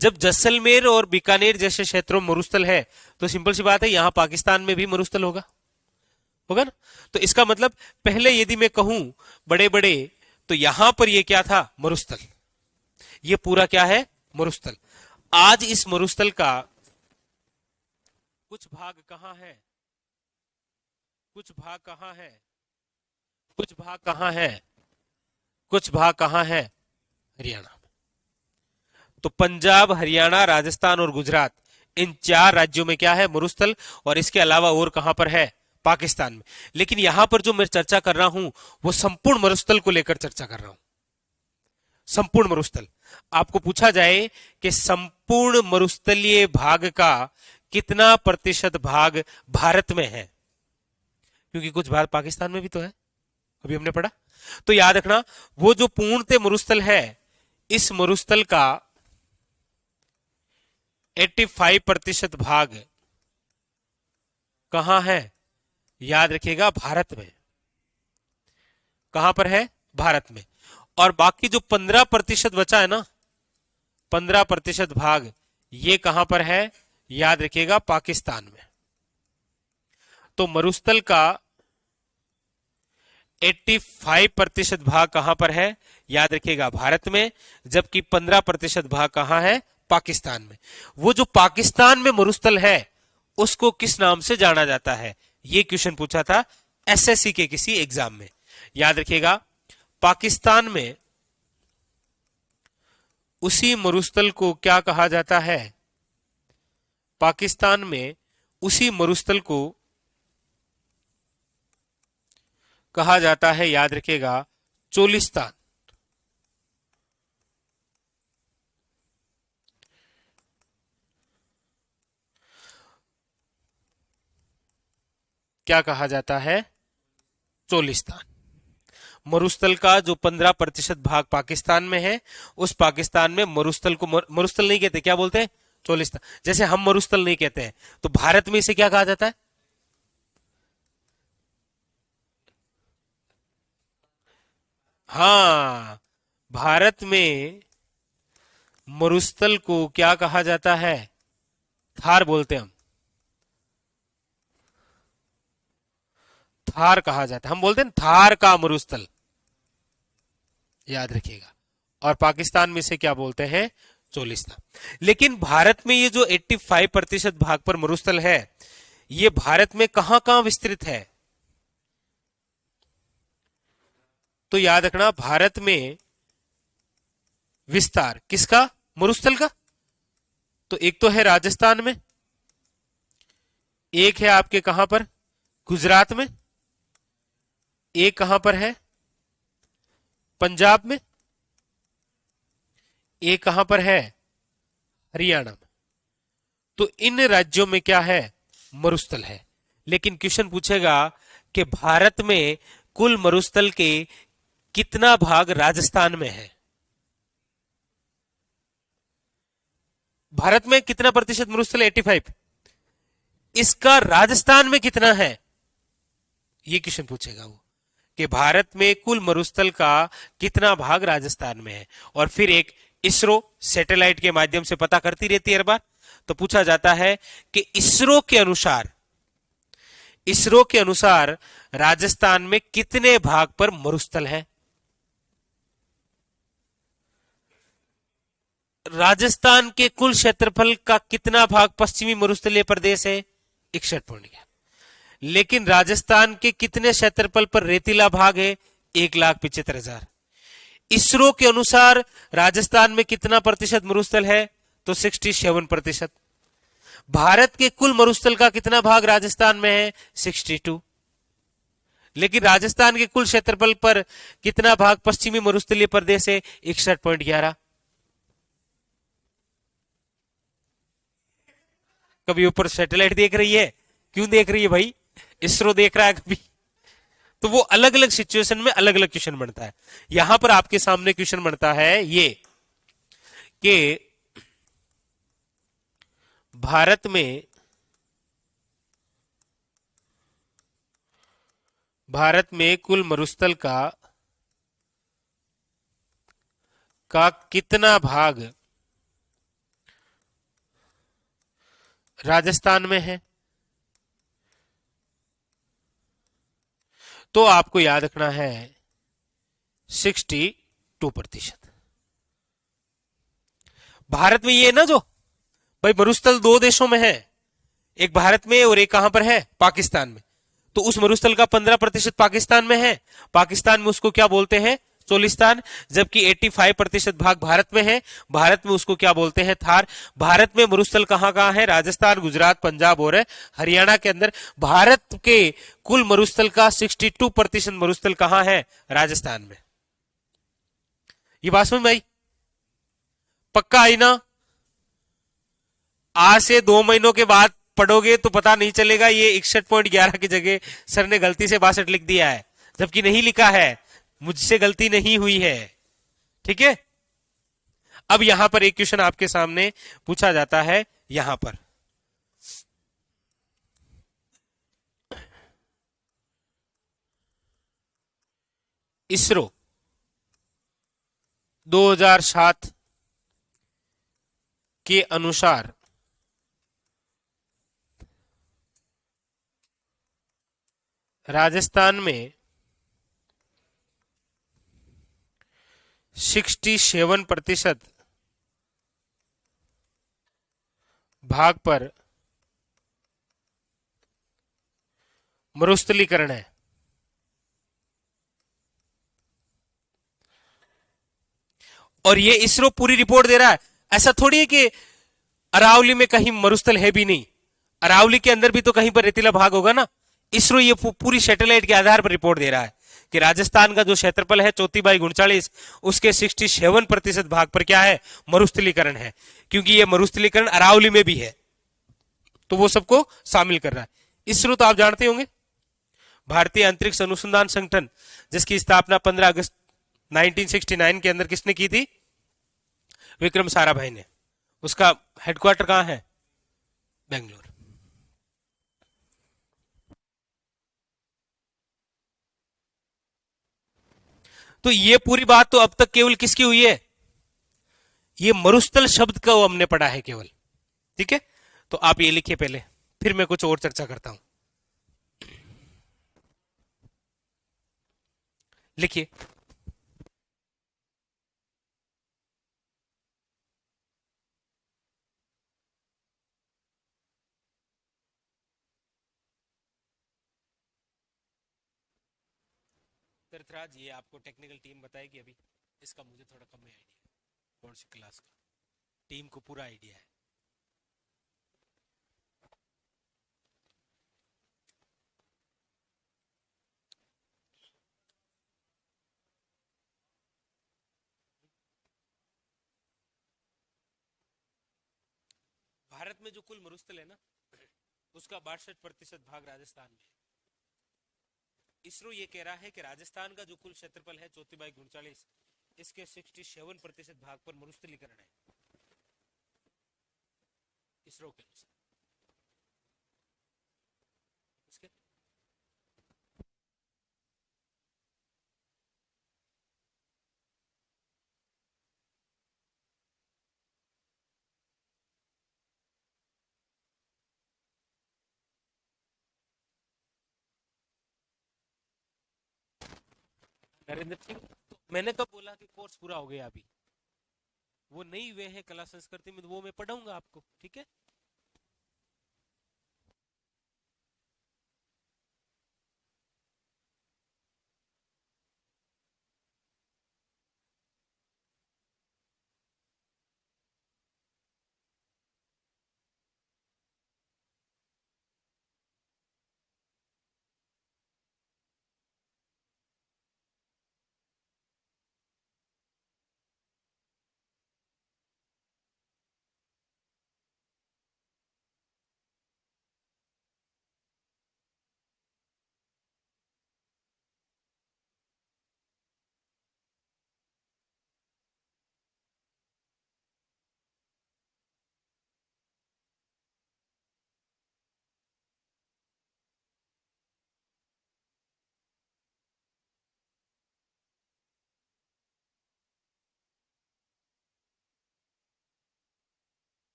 जब जैसलमेर और बीकानेर जैसे क्षेत्रों में मरुस्थल है, तो सिंपल सी बात है, यहां पाकिस्तान में भी मरुस्थल होगा, होगा ना। तो इसका मतलब पहले यदि मैं कहूं बड़े बड़े, तो यहां पर ये क्या था, मरुस्थल, ये पूरा क्या है, मरुस्थल। आज इस मरुस्थल का कुछ भाग कहां है, कुछ भाग कहां है, कुछ भाग कहां है, कुछ भाग कहां है, हरियाणा में। तो पंजाब, हरियाणा, राजस्थान और गुजरात, इन 4 राज्यों में क्या है, मरुस्थल। और इसके अलावा और कहां पर है, पाकिस्तान में। लेकिन यहां पर जो मैं चर्चा कर रहा हूं, वो संपूर्ण मरुस्थल को लेकर चर्चा कर रहा हूं, संपूर्ण मरुस्थल। आपको पूछा जाए कि संपूर्ण मरुस्थलीय भाग का कितना प्रतिशत भाग भारत में है, क्योंकि कुछ भाग पाकिस्तान में भी तो है, अभी हमने पढ़ा। तो याद रखना, वो जो पूर्णतः मरुस्थल है, इस मरुस्थल का 85% भाग कहां है, याद रखिएगा, भारत में। कहां पर है, भारत में। और बाकी जो 15% बचा है ना, 15% भाग, ये कहां पर है, याद रखिएगा, पाकिस्तान में। तो मरुस्थल का 85% भाग कहां पर है, याद रखिएगा, भारत में। जबकि 15% भाग कहां है, पाकिस्तान में। वो जो पाकिस्तान में मरुस्थल है, उसको किस नाम से जाना जाता है, ये क्वेश्चन पूछा था एसएससी के किसी एग्जाम में। याद रखिएगा, पाकिस्तान में उसी मरुस्थल को क्या कहा जाता है, पाकिस्तान में उसी मरुस्थल को कहा जाता है, याद रखिएगा, चोलिस्तान। क्या कहा जाता है, चोलिस्तान। मरुस्थल का जो 15% भाग पाकिस्तान में है, उस पाकिस्तान में मरुस्थल को मरुस्थल नहीं कहते, क्या बोलते हैं, चोलिस्तान। जैसे हम मरुस्थल नहीं कहते हैं, तो भारत में इसे क्या कहा जाता है, हाँ, भारत में मरुस्थल को क्या कहा जाता है, थार बोलते हैं हम, थार कहा जाता है, हम बोलते हैं थार का मरुस्थल, याद रखिएगा। और पाकिस्तान में से क्या बोलते हैं, चोलिस्तान। लेकिन भारत में ये जो 85% भाग पर मरुस्थल है, ये भारत में कहां कहां विस्तृत है, तो याद रखना, भारत में विस्तार किसका, मरुस्थल का। तो एक तो है राजस्थान में, एक है आपके कहां पर, गुजरात में, एक कहां पर है, पंजाब में, ए कहां पर है? हरियाणा में। तो इन राज्यों में क्या है? मरुस्थल है। लेकिन क्वेश्चन पूछेगा कि भारत में कुल मरुस्थल के कितना भाग राजस्थान में है? भारत में कितना प्रतिशत मरुस्थल? 85। इसका राजस्थान में कितना है? ये क्वेश्चन पूछेगा वो, कि भारत में कुल मरुस्थल का कितना भाग राजस्थान में है। और फिर एक इसरो सैटेलाइट के माध्यम से पता करती रहती है हर बार। तो पूछा जाता है कि इसरो के अनुसार राजस्थान में कितने भाग पर मरुस्थल है? राजस्थान के कुल क्षेत्रफल का कितना भाग पश्चिमी मरुस्थलीय प्रदेश है? 61.11। लेकिन राजस्थान के कितने क्षेत्रफल पर रेतीला भाग है? 1,75,000। इसरो के अनुसार राजस्थान में कितना प्रतिशत मरुस्थल है? तो 67%। भारत के कुल मरुस्थल का कितना भाग राजस्थान में है? 62। लेकिन राजस्थान के कुल क्षेत्रफल पर कितना भाग पश्चिमी मरुस्थलीय प्रदेश है? 61.11। कभी ऊपर सैटेलाइट देख रही है? क्यों देख रही है भाई? इसरो देख रहा है कभी? तो वो अलग अलग सिचुएशन में अलग अलग क्वेश्चन बनता है। यहां पर आपके सामने क्वेश्चन बनता है ये, कि भारत में कुल मरुस्थल का कितना भाग राजस्थान में है? तो आपको याद रखना है 62%। भारत में ये है ना, जो भाई मरुस्थल दो देशों में है, एक भारत में और एक कहां पर है? पाकिस्तान में। तो उस मरुस्थल का 15% पाकिस्तान में है। पाकिस्तान में उसको क्या बोलते हैं? चोलिस्तान। जबकि 85% भाग भारत में है। भारत में उसको क्या बोलते हैं? थार। भारत में मरुस्थल कहां कहां है? राजस्थान, गुजरात, पंजाब और हरियाणा के अंदर। भारत के कुल मरुस्थल का 62% मरुस्थल कहां है? राजस्थान में। ये बात समझ में आई? पक्का आई ना? आज से 2 महीनों के बाद पढ़ोगे तो पता नहीं चलेगा ये 61.11 की जगह सर ने गलती से 62 लिख दिया है, जबकि नहीं लिखा है। मुझसे गलती नहीं हुई है। ठीक है। अब यहां पर एक क्वेश्चन आपके सामने पूछा जाता है। यहां पर इसरो 2007 के अनुसार राजस्थान में 67% भाग पर मरुस्थलीकरण है। और ये इसरो पूरी रिपोर्ट दे रहा है। ऐसा थोड़ी है कि अरावली में कहीं मरुस्थल है भी नहीं। अरावली के अंदर भी तो कहीं पर रेतीला भाग होगा ना। इसरो ये पूरी सैटेलाइट के आधार पर रिपोर्ट दे रहा है कि राजस्थान का जो क्षेत्रफल है 34/39, उसके 67% भाग पर क्या है? मरुस्थलीकरण है। क्योंकि ये मरुस्थलीकरण अरावली में भी है, तो वो सबको शामिल कर रहा है। इसरो तो आप जानते होंगे, भारतीय अंतरिक्ष अनुसंधान संगठन, जिसकी स्थापना 15 अगस्त 1969 के अंदर किसने की थी? विक्रम साराभाई ने। उसका हेडक्वार्टर कहां है? बेंगलोर। तो ये पूरी बात तो अब तक केवल किसकी हुई है? ये मरुस्थल शब्द का हमने पढ़ा है केवल। ठीक है। तो आप ये लिखिए पहले, फिर मैं कुछ और चर्चा करता हूं। लिखिए। तीर्थराज, ये आपको टेक्निकल टीम बताएगी अभी। इसका मुझे थोड़ा कम आइडिया है, कौन सी क्लास का। टीम को पूरा आइडिया है। भारत में जो कुल मरुस्थल है ना, उसका 62% भाग राजस्थान में। इसरो ये कह रहा है कि राजस्थान का जो कुल क्षेत्रफल है 34/39, इसके 67% भाग पर मरुस्थलीकरण है, इसरो के अनुसार। इसके नरेंद्र सिंह, तो मैंने कब बोला कि कोर्स पूरा हो गया? अभी वो नहीं हुए हैं कला संस्कृति में, तो वो मैं पढ़ाऊंगा आपको, ठीक है।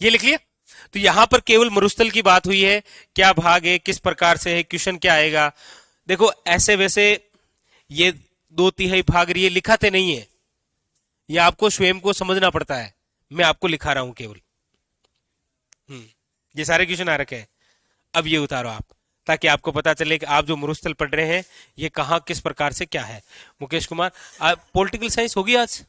ये लिख लिया। तो यहां पर केवल मरुस्थल की बात हुई है, क्या भाग है, किस प्रकार से है, क्वेश्चन क्या आएगा। देखो ऐसे वैसे ये 2/3 भाग ये लिखाते नहीं है, ये आपको स्वयं को समझना पड़ता है। मैं आपको लिखा रहा हूं केवल। ये सारे क्वेश्चन आ रखे हैं। अब ये उतारो आप, ताकि आपको पता चले कि आप जो मरुस्थल पढ़ रहे हैं ये कहाँ किस प्रकार से क्या है। मुकेश कुमार, पॉलिटिकल साइंस होगी आज?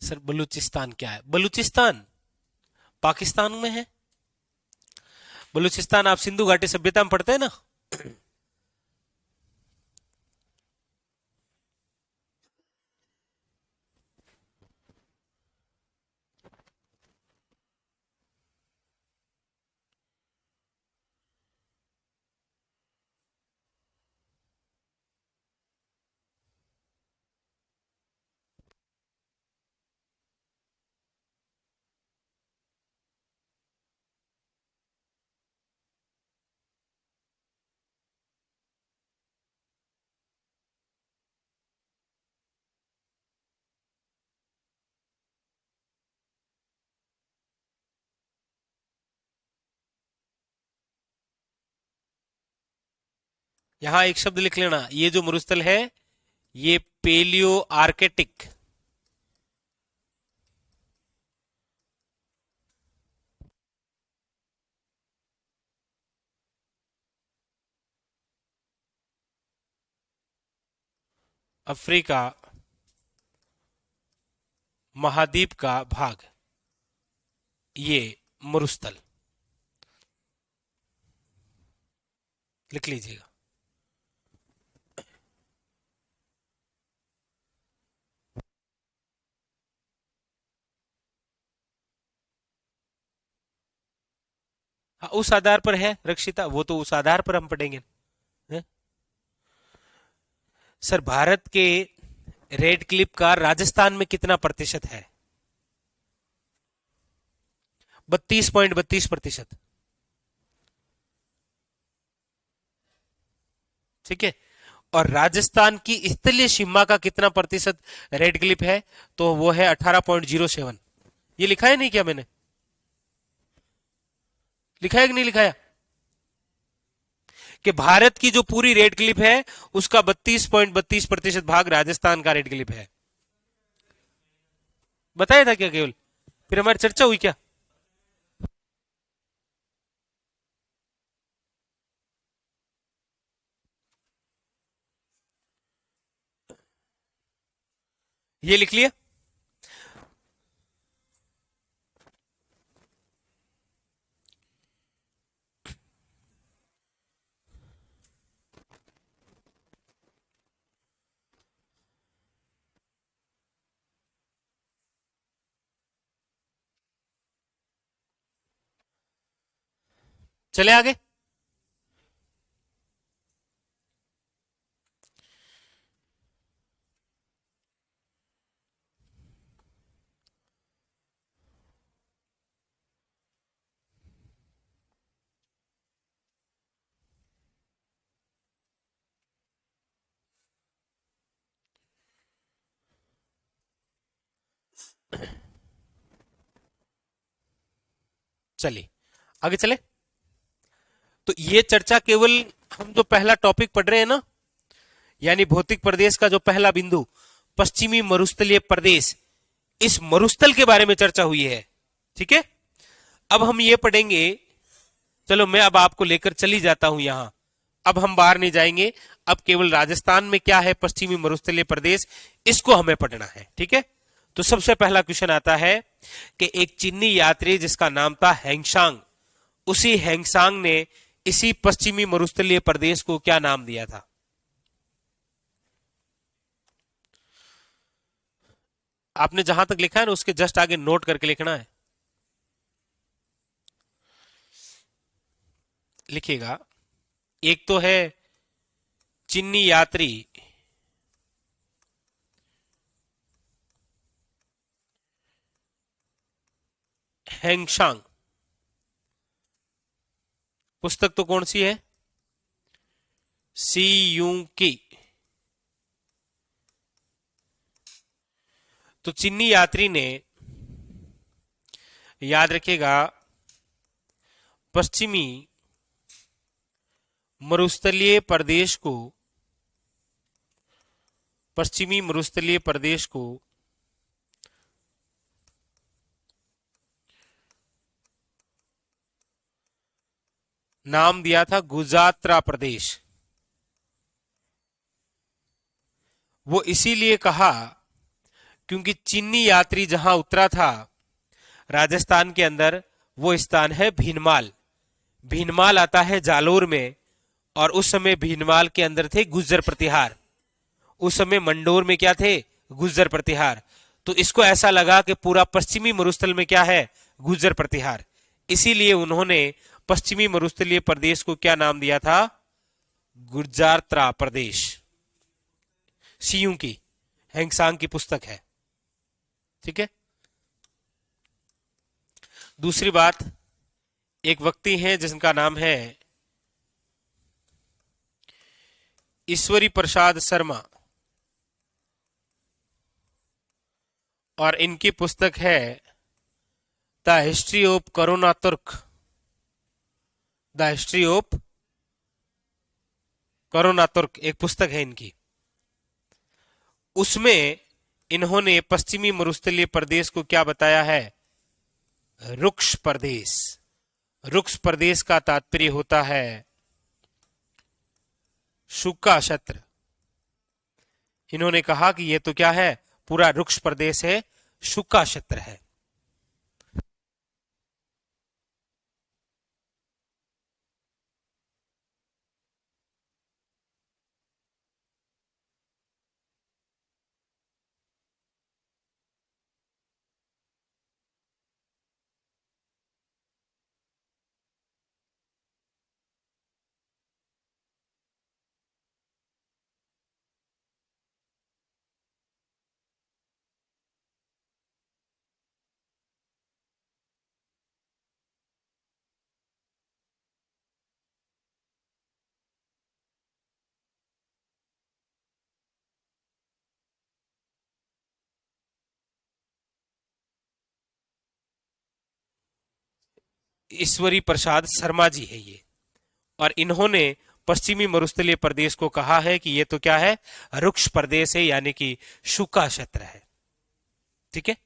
सर बलूचिस्तान क्या है? बलूचिस्तान पाकिस्तान में है। बलूचिस्तान आप सिंधु घाटी सभ्यता में पढ़ते हैं ना। यहां एक शब्द लिख लेना, ये जो मरुस्थल है ये पेलियो आर्केटिक। अफ्रीका महाद्वीप का भाग, ये मरुस्थल, लिख लीजिएगा। हाँ, उस आधार पर है रक्षिता, वो तो उस आधार पर हम पढ़ेंगे, है? सर, भारत के रेड क्लिप का राजस्थान में कितना प्रतिशत है? 32.32%। ठीक है। और राजस्थान की स्थलीय सीमा का कितना प्रतिशत रेड क्लिप है? तो वो है 18.07। ये लिखा है नहीं क्या मैंने? लिखा है कि नहीं लिखाया? कि भारत की जो पूरी रेड क्लिप है उसका 32.32% भाग राजस्थान का रेड क्लिप है। बताया था क्या केवल? फिर हमारी चर्चा हुई क्या? ये लिख लिया। चले आगे। चलिए आगे चले। तो ये चर्चा केवल हम जो पहला टॉपिक पढ़ रहे हैं ना, यानी भौतिक प्रदेश का जो पहला बिंदु पश्चिमी मरुस्थलीय प्रदेश, इस मरुस्थल के बारे में चर्चा हुई है। ठीक है। अब हम ये पढ़ेंगे। चलो मैं अब आपको लेकर चली जाता हूं यहां। अब हम बाहर नहीं जाएंगे। अब केवल राजस्थान में क्या है पश्चिमी मरुस्थलीय प्रदेश, इसको हमें पढ़ना है। ठीक है। तो सबसे पहला क्वेश्चन आता है कि एक चीनी यात्री जिसका नाम था हैंगसांग, उसी हैंगसांग ने इसी पश्चिमी मरुस्थलीय प्रदेश को क्या नाम दिया था? आपने जहां तक लिखा है ना उसके जस्ट आगे नोट करके लिखना है। लिखिएगा। एक तो है चीनी यात्री हैंगसांग, पुस्तक तो कौन सी है? सी यू की। तो चीनी यात्री ने, याद रखिएगा, पश्चिमी मरुस्थलीय प्रदेश को, पश्चिमी मरुस्थलीय प्रदेश को नाम दिया था गुजरात प्रदेश। वो इसीलिए कहा क्योंकि चीनी यात्री जहां उतरा था राजस्थान के अंदर, वो स्थान है भीनमाल। भीनमाल आता है जालोर में, और उस समय भीनमाल के अंदर थे गुज्जर प्रतिहार। उस समय मंडोर में क्या थे? गुज्जर प्रतिहार। तो इसको ऐसा लगा कि पूरा पश्चिमी मरुस्थल में क्या है? गुज्जर प्रतिहार। इसीलिए उन्होंने पश्चिमी मरुस्थलीय प्रदेश को क्या नाम दिया था? गुर्जर प्रदेश। सीयू की, हैंगसांग की पुस्तक है। ठीक है। दूसरी बात, एक व्यक्ति हैं जिनका नाम है ईश्वरी प्रसाद शर्मा, और इनकी पुस्तक है द हिस्ट्री ऑफ करोना तुर्क। द हिस्ट्री ऑफ करोना तुर्क एक पुस्तक है इनकी। उसमें इन्होंने पश्चिमी मरुस्थलीय प्रदेश को क्या बताया है? रुक्ष प्रदेश। रुक्ष प्रदेश का तात्पर्य होता है सूखा क्षेत्र, इन्होंने कहा कि ये तो क्या है, पूरा रुक्ष प्रदेश है, शुष्क क्षेत्र है। ईश्वरी प्रसाद शर्मा जी है ये, और इन्होंने पश्चिमी मरुस्थलीय प्रदेश को कहा है कि ये तो क्या है, रुक्ष प्रदेश है, यानी कि शुष्क क्षेत्र है। ठीक है,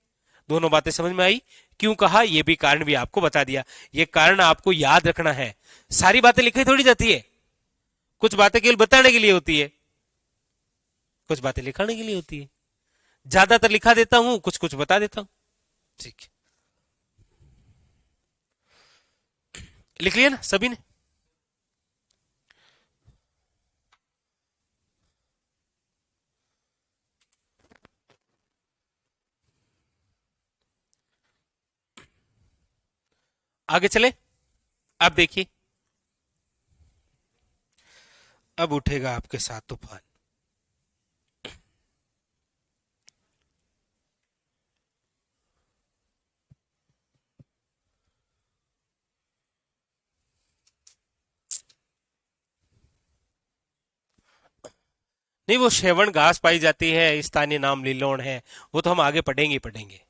दोनों बातें समझ में आई। क्यों कहा ये भी कारण भी आपको बता दिया। ये कारण आपको याद रखना है, सारी बातें लिखी थोड़ी जाती है, कुछ बातें केवल बताने के लिए होती है, कुछ बातें लिखाने के लिए होती है। ज्यादातर लिखा देता हूं, कुछ कुछ बता देता हूं। ठीक, लिख लिया ना सभी ने? आगे चले। अब देखिए, अब उठेगा आपके साथ तूफान। नहीं, वो शेवण घास पाई जाती है, स्थानीय नाम लिलोण है, वो तो हम आगे पढ़ेंगे ही पढ़ेंगे।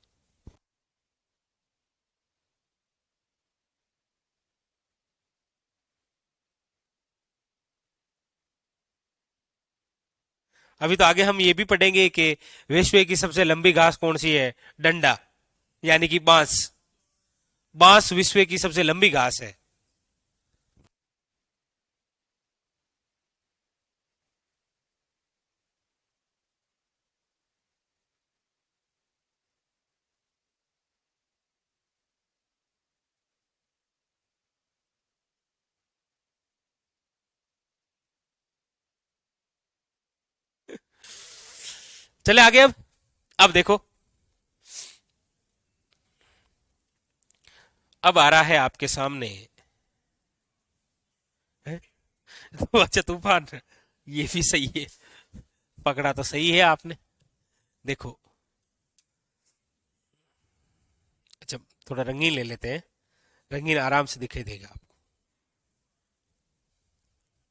अभी तो आगे हम ये भी पढ़ेंगे कि विश्व की सबसे लंबी घास कौन सी है, डंडा, यानी कि बांस। बांस विश्व की सबसे लंबी घास है। चले आगे। अब देखो, अब आ रहा है आपके सामने है? तो अच्छा तूफान, ये भी सही है, पकड़ा तो सही है आपने। देखो, अच्छा थोड़ा रंगीन ले लेते हैं, रंगीन आराम से दिखाई देगा आपको।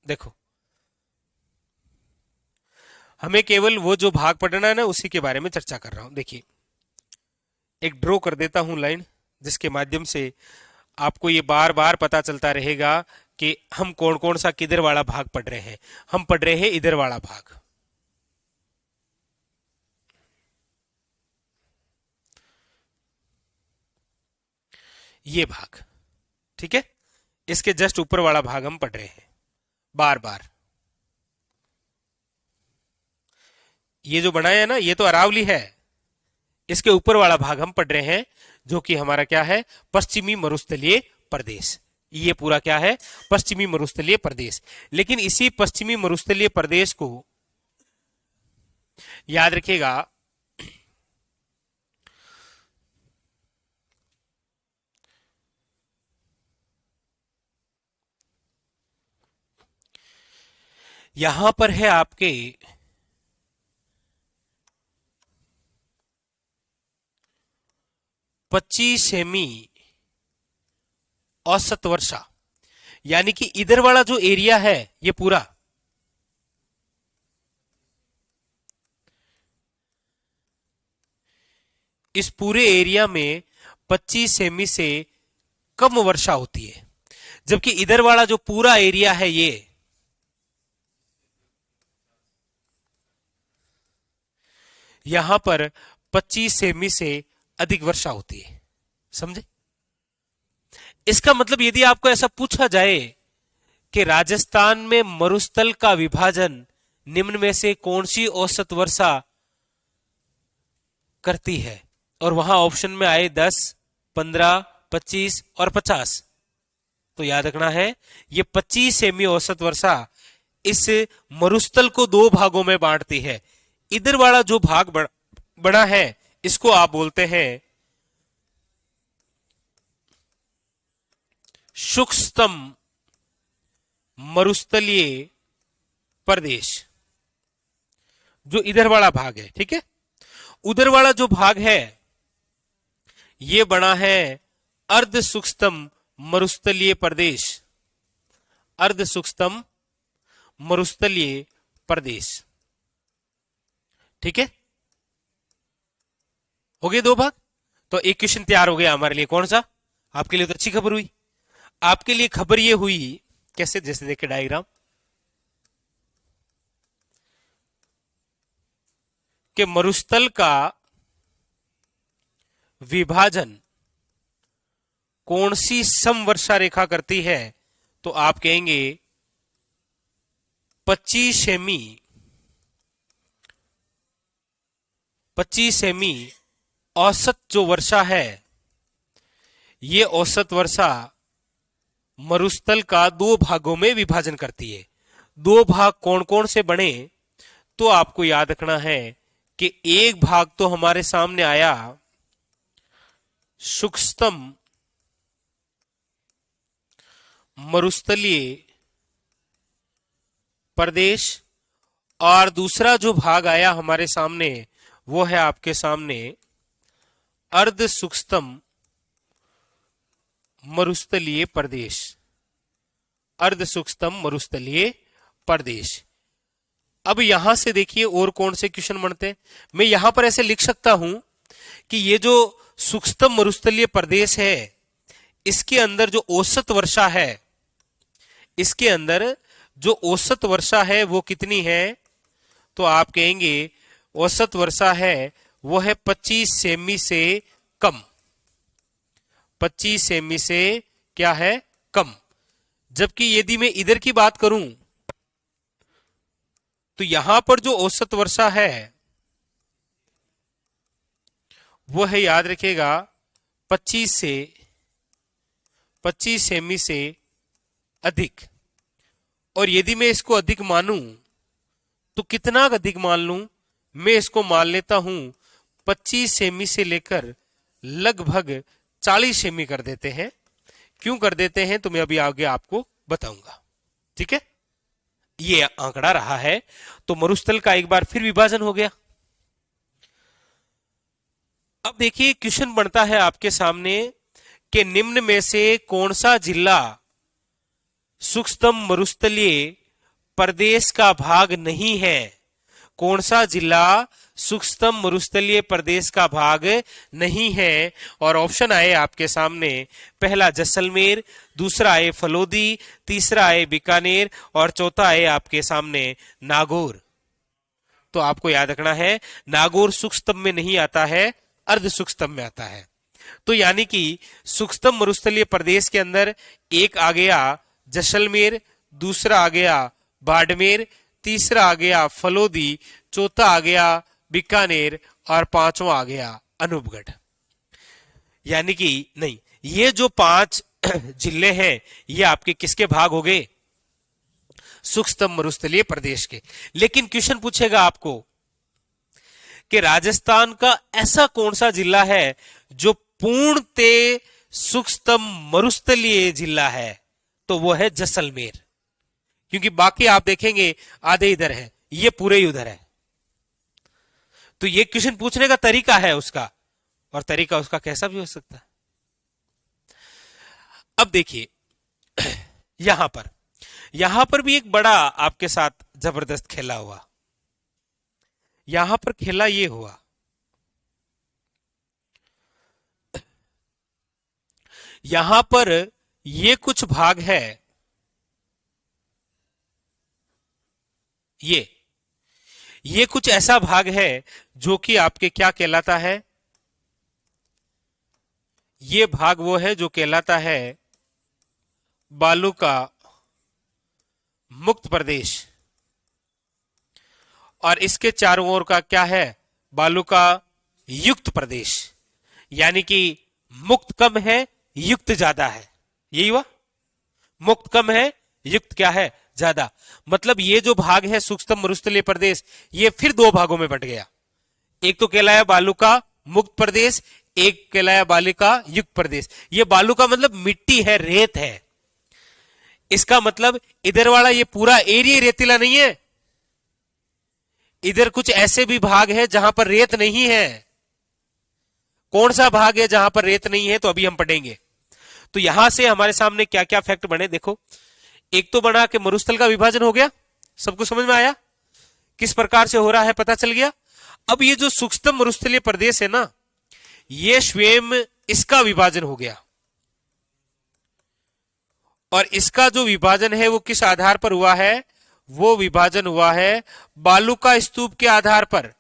देखो, हमें केवल वो जो भाग पढ़ना है ना, उसी के बारे में चर्चा कर रहा हूं। देखिए, एक ड्रॉ कर देता हूं लाइन, जिसके माध्यम से आपको ये बार बार पता चलता रहेगा कि हम कौन कौन सा किधर वाला भाग पढ़ रहे हैं। हम पढ़ रहे हैं इधर वाला भाग, ये भाग। ठीक है, इसके जस्ट ऊपर वाला भाग हम पढ़ रहे हैं बार बार। ये जो बनाया है ना, ये तो अरावली है, इसके ऊपर वाला भाग हम पढ़ रहे हैं, जो कि हमारा क्या है, पश्चिमी मरुस्थलीय प्रदेश। ये पूरा क्या है, पश्चिमी मरुस्थलीय प्रदेश। लेकिन इसी पश्चिमी मरुस्थलीय प्रदेश को याद रखिएगा, यहां पर है आपके 25 सेमी औसत वर्षा, यानी कि इधर वाला जो एरिया है ये पूरा, इस पूरे एरिया में 25 सेमी से कम वर्षा होती है। जबकि इधर वाला जो पूरा एरिया है ये, यहां पर 25 सेमी से अधिक वर्षा होती है। समझे? इसका मतलब यदि आपको ऐसा पूछा जाए कि राजस्थान में मरुस्थल का विभाजन निम्न में से कौन सी औसत वर्षा करती है? और वहां ऑप्शन में आए 10, 15, 25 और 50। तो याद रखना है ये 25 सेमी औसत वर्षा इस मरुस्थल को दो भागों में बांटती है। इधर वाला जो भाग बड़ा है इसको आप बोलते हैं शुष्कतम मरुस्थलीय प्रदेश, जो इधर वाला भाग है, ठीक है। उधर वाला जो भाग है ये बना है अर्ध शुष्कतम मरुस्थलीय प्रदेश, अर्ध शुष्कतम मरुस्थलीय प्रदेश, ठीक है। हो गए दो भाग। तो एक क्वेश्चन तैयार हो गया हमारे लिए, कौन सा? आपके लिए तो अच्छी खबर हुई। आपके लिए खबर ये हुई कैसे, जैसे देखिए डायग्राम कि मरुस्थल का विभाजन कौन सी समवर्षा रेखा करती है? तो आप कहेंगे 25 सेमी, 25 सेमी औसत जो वर्षा है, ये औसत वर्षा मरुस्थल का दो भागों में विभाजन करती है। दो भाग कौन कौन से बने? तो आपको याद रखना है कि एक भाग तो हमारे सामने आया शुष्कतम मरुस्थलीय प्रदेश, और दूसरा जो भाग आया हमारे सामने वो है आपके सामने अर्ध शुष्कतम मरुस्थलीय प्रदेश, अर्ध शुष्कतम मरुस्थलीय प्रदेश। अब यहां से देखिए और कौन से क्वेश्चन बनते हैं। मैं यहां पर ऐसे लिख सकता हूं कि ये जो शुष्कतम मरुस्थलीय प्रदेश है इसके अंदर जो औसत वर्षा है, इसके अंदर जो औसत वर्षा है वो कितनी है? तो आप कहेंगे औसत वर्षा है वो है 25 सेमी से कम, 25 सेमी से क्या है? कम। जबकि यदि मैं इधर की बात करूं तो यहां पर जो औसत वर्षा है वो है, याद रखिएगा, 25 सेमी से अधिक। और यदि मैं इसको अधिक मानूं तो कितना अधिक मान लूं? मैं इसको मान लेता हूं 25 सेमी से लेकर लगभग 40 सेमी कर देते हैं। क्यों कर देते हैं तो मैं अभी आगे आपको बताऊंगा, ठीक है। ये आंकड़ा रहा है। तो मरुस्थल का एक बार फिर विभाजन हो गया। अब देखिए क्वेश्चन बनता है आपके सामने कि निम्न में से कौन सा जिला शुष्कतम मरुस्थलीय प्रदेश का भाग नहीं है? कौन सा जिला शुष्कतम मरुस्थलीय प्रदेश का भाग नहीं है? और ऑप्शन आए आपके सामने, पहला जैसलमेर, दूसरा आए फलोदी, तीसरा आए बीकानेर और चौथा आए आपके सामने नागौर। तो आपको याद रखना है नागौर शुष्कतम में नहीं आता है, अर्ध शुष्कतम में आता है। तो यानी कि शुष्कतम मरुस्थलीय प्रदेश के अंदर एक आ गया जैसलमेर, दूसरा आ गया बाड़मेर, तीसरा आ गया फलोदी, चौथा आ गया बीकानेर और पांचवा आ गया अनूपगढ़। यानी कि नहीं, ये जो 5 जिले हैं ये आपके किसके भाग हो गए? शुष्कतम मरुस्थलीय प्रदेश के। लेकिन क्वेश्चन पूछेगा आपको कि राजस्थान का ऐसा कौन सा जिला है जो पूर्णतः शुष्कतम मरुस्थलीय जिला है? तो वो है जैसलमेर। क्योंकि बाकी आप देखेंगे आधे इधर है, ये पूरे ही उधर है। तो ये क्वेश्चन पूछने का तरीका है उसका, और तरीका उसका कैसा भी हो सकता है। अब देखिए यहां पर भी एक बड़ा आपके साथ जबरदस्त खेला हुआ। यहां पर खेला ये हुआ, यहां पर ये कुछ भाग है, ये कुछ ऐसा भाग है जो कि आपके क्या कहलाता है? ये भाग वो है जो कहलाता है बालू का मुक्त प्रदेश, और इसके चारों ओर का क्या है, बालू का युक्त प्रदेश, यानी कि मुक्त कम है, युक्त ज्यादा है, यही हुआ। मुक्त कम है, युक्त क्या है, ज्यादा। मतलब ये जो भाग है सूक्ष्म मरुस्थलीय प्रदेश, ये फिर दो भागों में बंट गया। एक तो कहलाया बालू का मुक्त प्रदेश, एक कहलाया बालू का युक्त प्रदेश। ये बालू का मतलब मिट्टी है, रेत है। इसका मतलब इधर वाला ये पूरा एरिया रेतीला नहीं है, इधर कुछ ऐसे भी भाग है जहां पर रेत नहीं है। कौन सा भाग है जहां पर रेत नहीं है, तो अभी हम पढ़ेंगे। तो यहां से हमारे सामने क्या क्या फैक्ट बने, देखो। एक तो बना कि मरुस्थल का विभाजन हो गया, सबको समझ में आया, किस प्रकार से हो रहा है पता चल गया। अब ये जो सूक्ष्म मरुस्थलीय प्रदेश है ना, ये स्वयं इसका विभाजन हो गया। और इसका जो विभाजन है वो किस आधार पर हुआ है, वो विभाजन हुआ है बालू का स्तूप के आधार पर।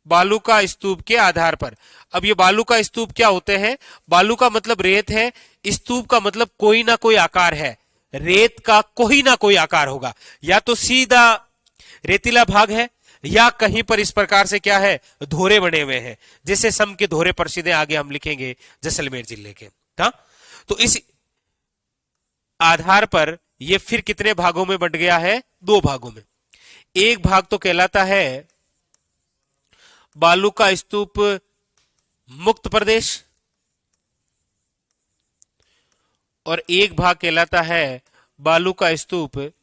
बालू का स्तूप के आधार पर। अब ये बालू का स्तूप क्या होते हैं, बालू का मतलब रेत है, स्तूप का मतलब कोई ना कोई आकार है। रेत का कोई ना कोई आकार होगा, या तो सीधा रेतीला भाग है, या कहीं पर इस प्रकार से क्या है, धोरे बने हुए हैं, जैसे सम के धोरे प्रसिद्ध है, आगे हम लिखेंगे जैसलमेर जिले के। हाँ, तो इस आधार पर यह फिर कितने भागों में बंट गया है, दो भागों में। एक भाग तो कहलाता है बालू का स्तूप मुक्त प्रदेश, और एक भाग कहलाता है बालू का स्तूप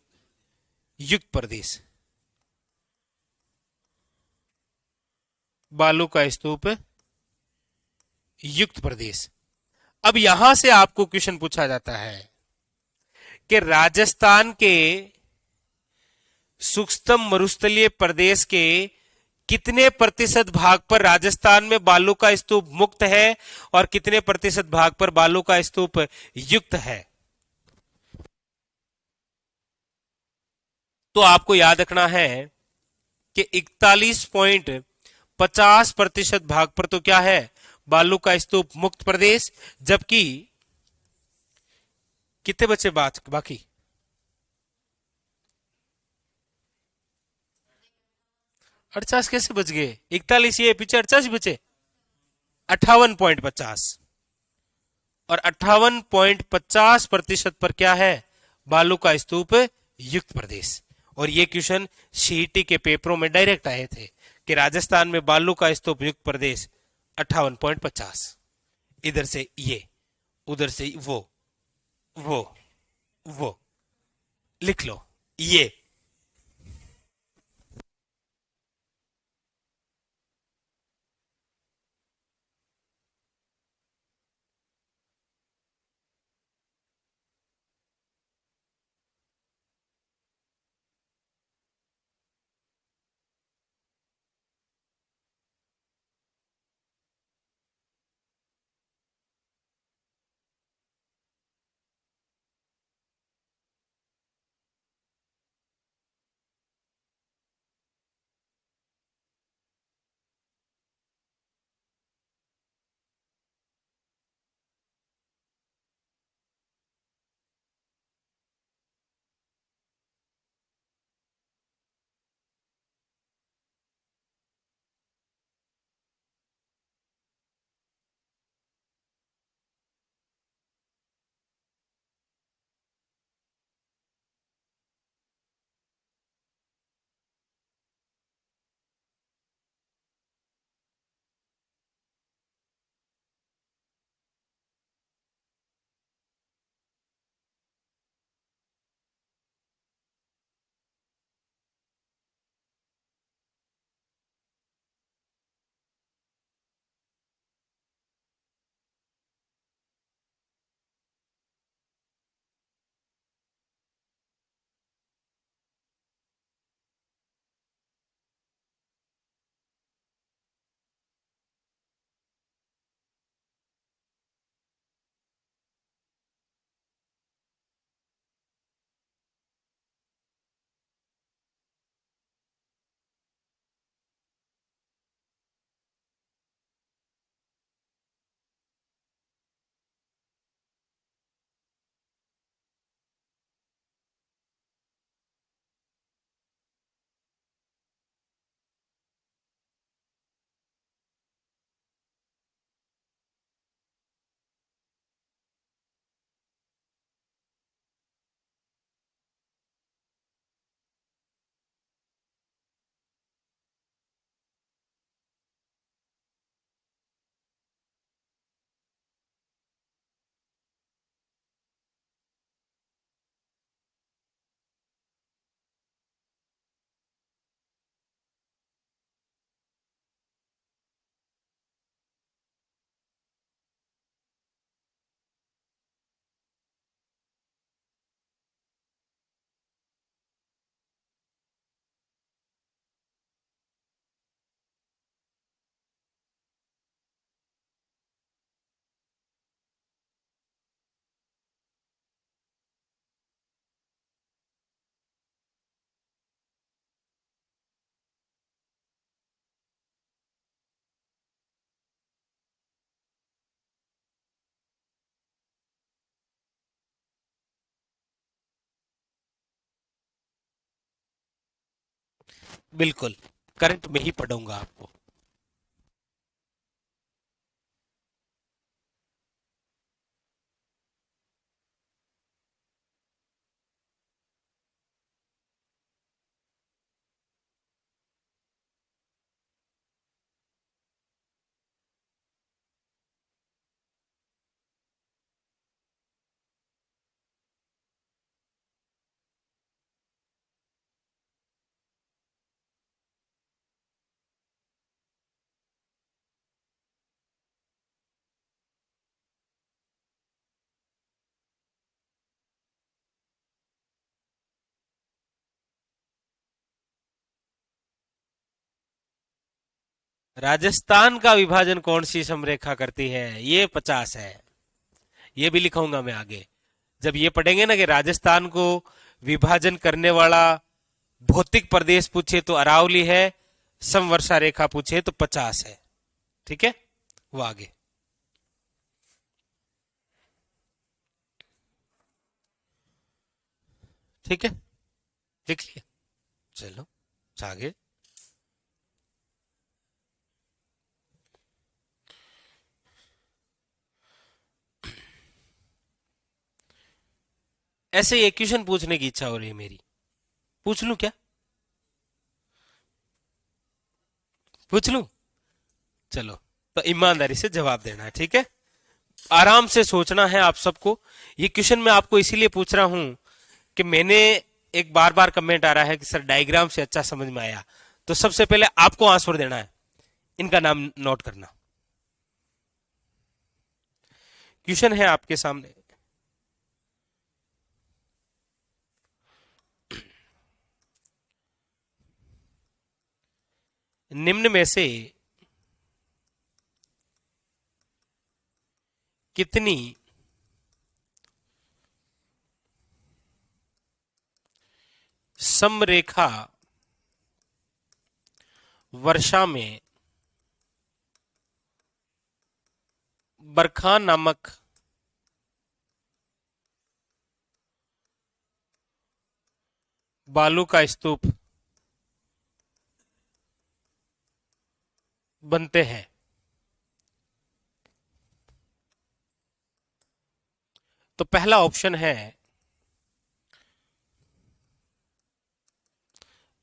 युक्त प्रदेश। बालू का स्तूप युक्त प्रदेश। अब यहां से आपको क्वेश्चन पूछा जाता है कि राजस्थान के सूक्ष्म मरुस्थलीय प्रदेश के कितने प्रतिशत भाग पर राजस्थान में बालू का स्तूप मुक्त है और कितने प्रतिशत भाग पर बालू का स्तूप युक्त है। तो आपको याद रखना है कि 41.50% भाग पर तो क्या है, बालू का स्तूप मुक्त प्रदेश, जबकि कितने बचे बाकी, अड़चास कैसे बच गए, 41 ये पीछे 48 बचे, 58.50। और 58.50% पर क्या है, बालू का स्तूप युक्त प्रदेश। और ये क्वेश्चन सीईटी के पेपरों में डायरेक्ट आए थे कि राजस्थान में बालू का स्तूप युक्त प्रदेश 58.50। इधर से ये, उधर से वो वो लिख लो ये। बिल्कुल करंट में ही पढ़ूंगा आपको। राजस्थान का विभाजन कौन सी समरेखा करती है? ये 50 है। ये भी लिखूंगा मैं आगे। जब ये पढ़ेंगे ना कि राजस्थान को विभाजन करने वाला भौतिक प्रदेश पूछे तो अरावली है, समवर्षा रेखा पूछे तो 50 है। ठीक है, वो आगे। ठीक है, लिख लिया। चलो आगे। ऐसे एक क्वेश्चन पूछने की इच्छा हो रही है मेरी, पूछ लूं क्या? पूछ लूं? चलो, तो ईमानदारी से जवाब देना है, ठीक है? आराम से सोचना है आप सबको। ये क्वेश्चन मैं आपको इसीलिए पूछ रहा हूं कि मैंने एक बार बार कमेंट आ रहा है कि सर डायग्राम से अच्छा समझ में आया, तो सबसे पहले आपको आंसर देना है। इनका नाम नोट करना। क्वेश्चन है आपके सामने, निम्न में से कितनी समरेखा वर्षा में बरखा नामक बालू का स्तूप बनते हैं? तो पहला ऑप्शन है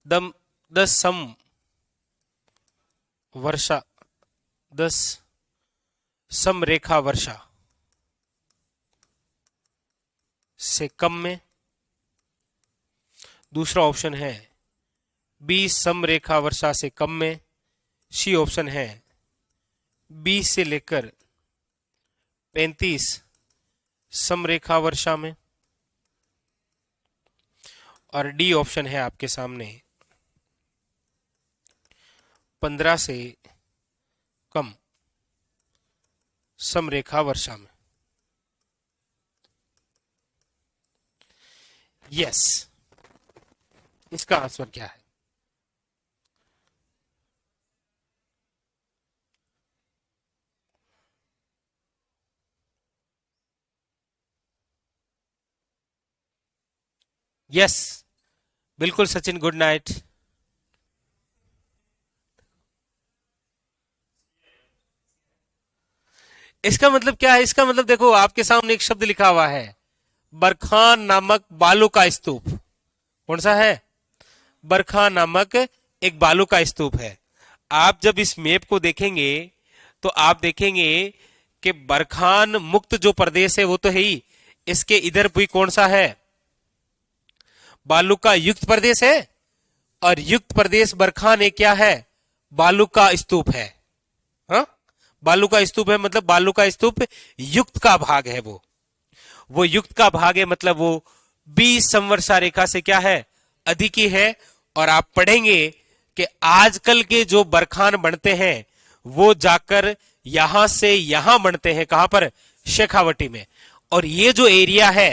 दम 10 सम वर्षा, 10 समरेखा वर्षा से कम में। दूसरा ऑप्शन है 20 समरेखा वर्षा से कम में। सी ऑप्शन है 20 से लेकर 35 समरेखा वर्षा में। और डी ऑप्शन है आपके सामने 15 से कम समरेखा वर्षा में। यस, इसका आंसर क्या है? यस, बिल्कुल सचिन, गुड नाइट। इसका मतलब क्या है? इसका मतलब देखो, आपके सामने एक शब्द लिखा हुआ है, बरखान नामक बालू का स्तूप। कौन सा है? बरखा नामक एक बालू का स्तूप है। आप जब इस मैप को देखेंगे तो आप देखेंगे कि बरखान मुक्त जो प्रदेश है वो तो है ही, इसके इधर भी कौन सा है? बालू का युक्त प्रदेश है। और युक्त प्रदेश बरखान एक क्या है? बालू का स्तूप है। हाँ, बालू का स्तूप है, मतलब बालू का स्तूप युक्त का भाग है। वो युक्त का भाग है, मतलब वो 20 संवर्षा रेखा से क्या है? अधिक ही है। और आप पढ़ेंगे कि आजकल के जो बरखान बनते हैं वो जाकर यहां से यहां बनते हैं। कहां पर? शेखावटी में। और ये जो एरिया है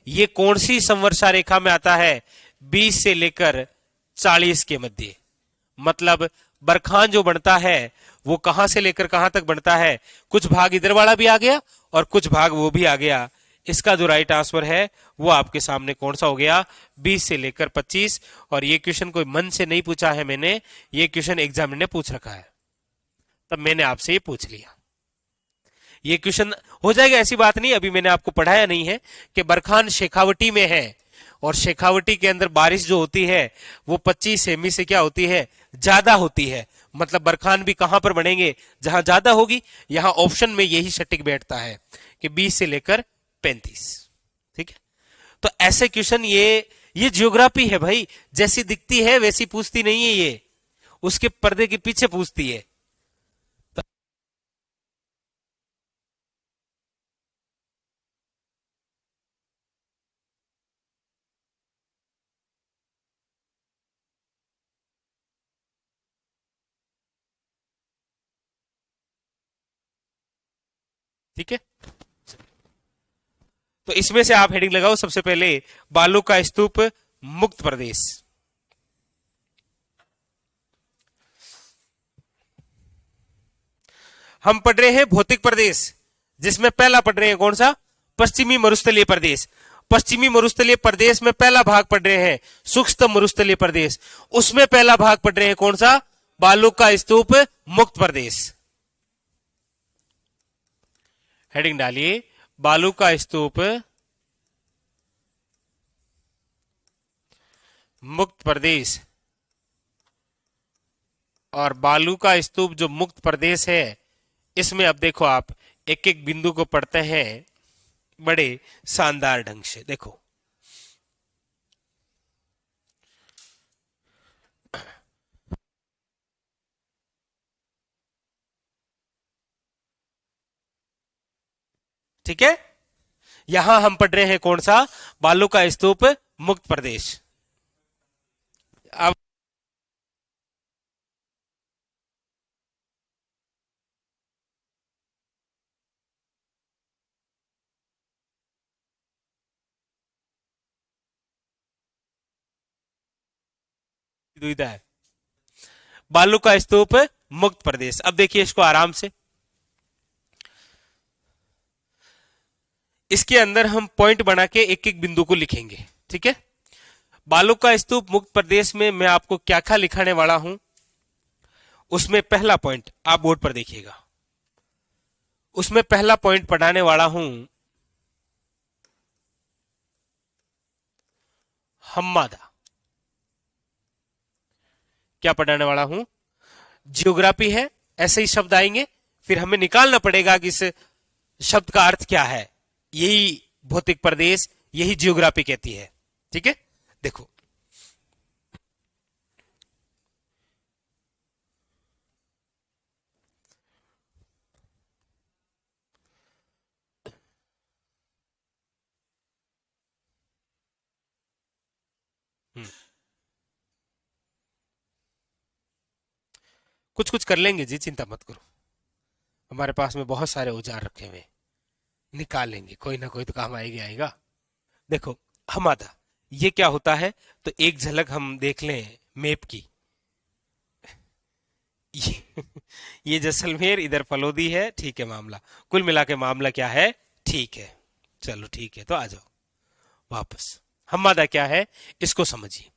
ये कौन सी संवर्षा रेखा में आता है? 20 से लेकर 40 के मध्य। मतलब बरखान जो बनता है वो कहां से लेकर कहां तक बनता है? कुछ भाग इधर वाला भी आ गया और कुछ भाग वो भी आ गया। इसका जो राइट आंसर है वो आपके सामने कौन सा हो गया, 20 से लेकर 25। और ये क्वेश्चन कोई मन से नहीं पूछा है मैंने, ये क्वेश्चन एग्जामिनर ने पूछ रखा है, तब मैंने आपसे ये पूछ लिया। ये क्वेश्चन हो जाएगा, ऐसी बात नहीं, अभी मैंने आपको पढ़ाया नहीं है कि बरखान शेखावटी में है, और शेखावटी के अंदर बारिश जो होती है वो 25 सेमी से क्या होती है, ज्यादा होती है। मतलब बरखान भी कहां पर बनेंगे, जहां ज्यादा होगी। यहां ऑप्शन में यही सटीक बैठता है कि 20 से लेकर 35। ठीक है, तो ऐसे क्वेश्चन ये ज्योग्राफी है भाई, जैसी दिखती है वैसी पूछती नहीं है, ये उसके पर्दे के पीछे पूछती है। ठीक है, तो इसमें से आप हेडिंग लगाओ सबसे पहले, बालू का स्तूप मुक्त प्रदेश। हम पढ़ रहे हैं भौतिक प्रदेश, जिसमें पहला पढ़ रहे हैं कौन सा, पश्चिमी मरुस्थलीय प्रदेश। पश्चिमी मरुस्थलीय प्रदेश में पहला भाग पढ़ रहे हैं सूक्ष्म मरुस्थलीय प्रदेश, उसमें पहला भाग पढ़ रहे हैं कौन सा, बालू का स्तूप मुक्त प्रदेश। हेडिंग डालिए, बालू का स्तूप मुक्त प्रदेश। और बालू का स्तूप जो मुक्त प्रदेश है, इसमें अब देखो आप एक एक बिंदु को पढ़ते हैं बड़े शानदार ढंग से। देखो, ठीक है, यहां हम पढ़ रहे हैं कौन सा, बालू का स्तूप मुक्त प्रदेश। अब दुविधा है, बालू का स्तूप मुक्त प्रदेश। अब देखिए इसको आराम से, इसके अंदर हम पॉइंट बना के एक एक बिंदु को लिखेंगे। ठीक है, बालू का स्तूप मुक्त प्रदेश में मैं आपको क्या क्या लिखाने वाला हूं, उसमें पहला पॉइंट आप बोर्ड पर देखिएगा, उसमें पहला पॉइंट पढ़ाने वाला हूं हम्मादा। क्या पढ़ाने वाला हूं, जियोग्राफी है, ऐसे ही शब्द आएंगे, फिर हमें निकालना पड़ेगा कि इस शब्द का अर्थ क्या है। यही भौतिक प्रदेश, यही जियोग्राफी कहती है। ठीक है, देखो कुछ कुछ कर लेंगे जी, चिंता मत करो, हमारे पास में बहुत सारे औजार रखे हुए हैं, निकाल लेंगे, कोई ना कोई तो काम आएगा आएगा। देखो हमादा ये क्या होता है, तो एक झलक हम देख लें मैप की। ये, ये जैसलमेर, इधर फलोदी है, ठीक है मामला, कुल मिला के मामला क्या है, ठीक है। चलो ठीक है, तो आ जाओ वापस, हमादा क्या है इसको समझिए।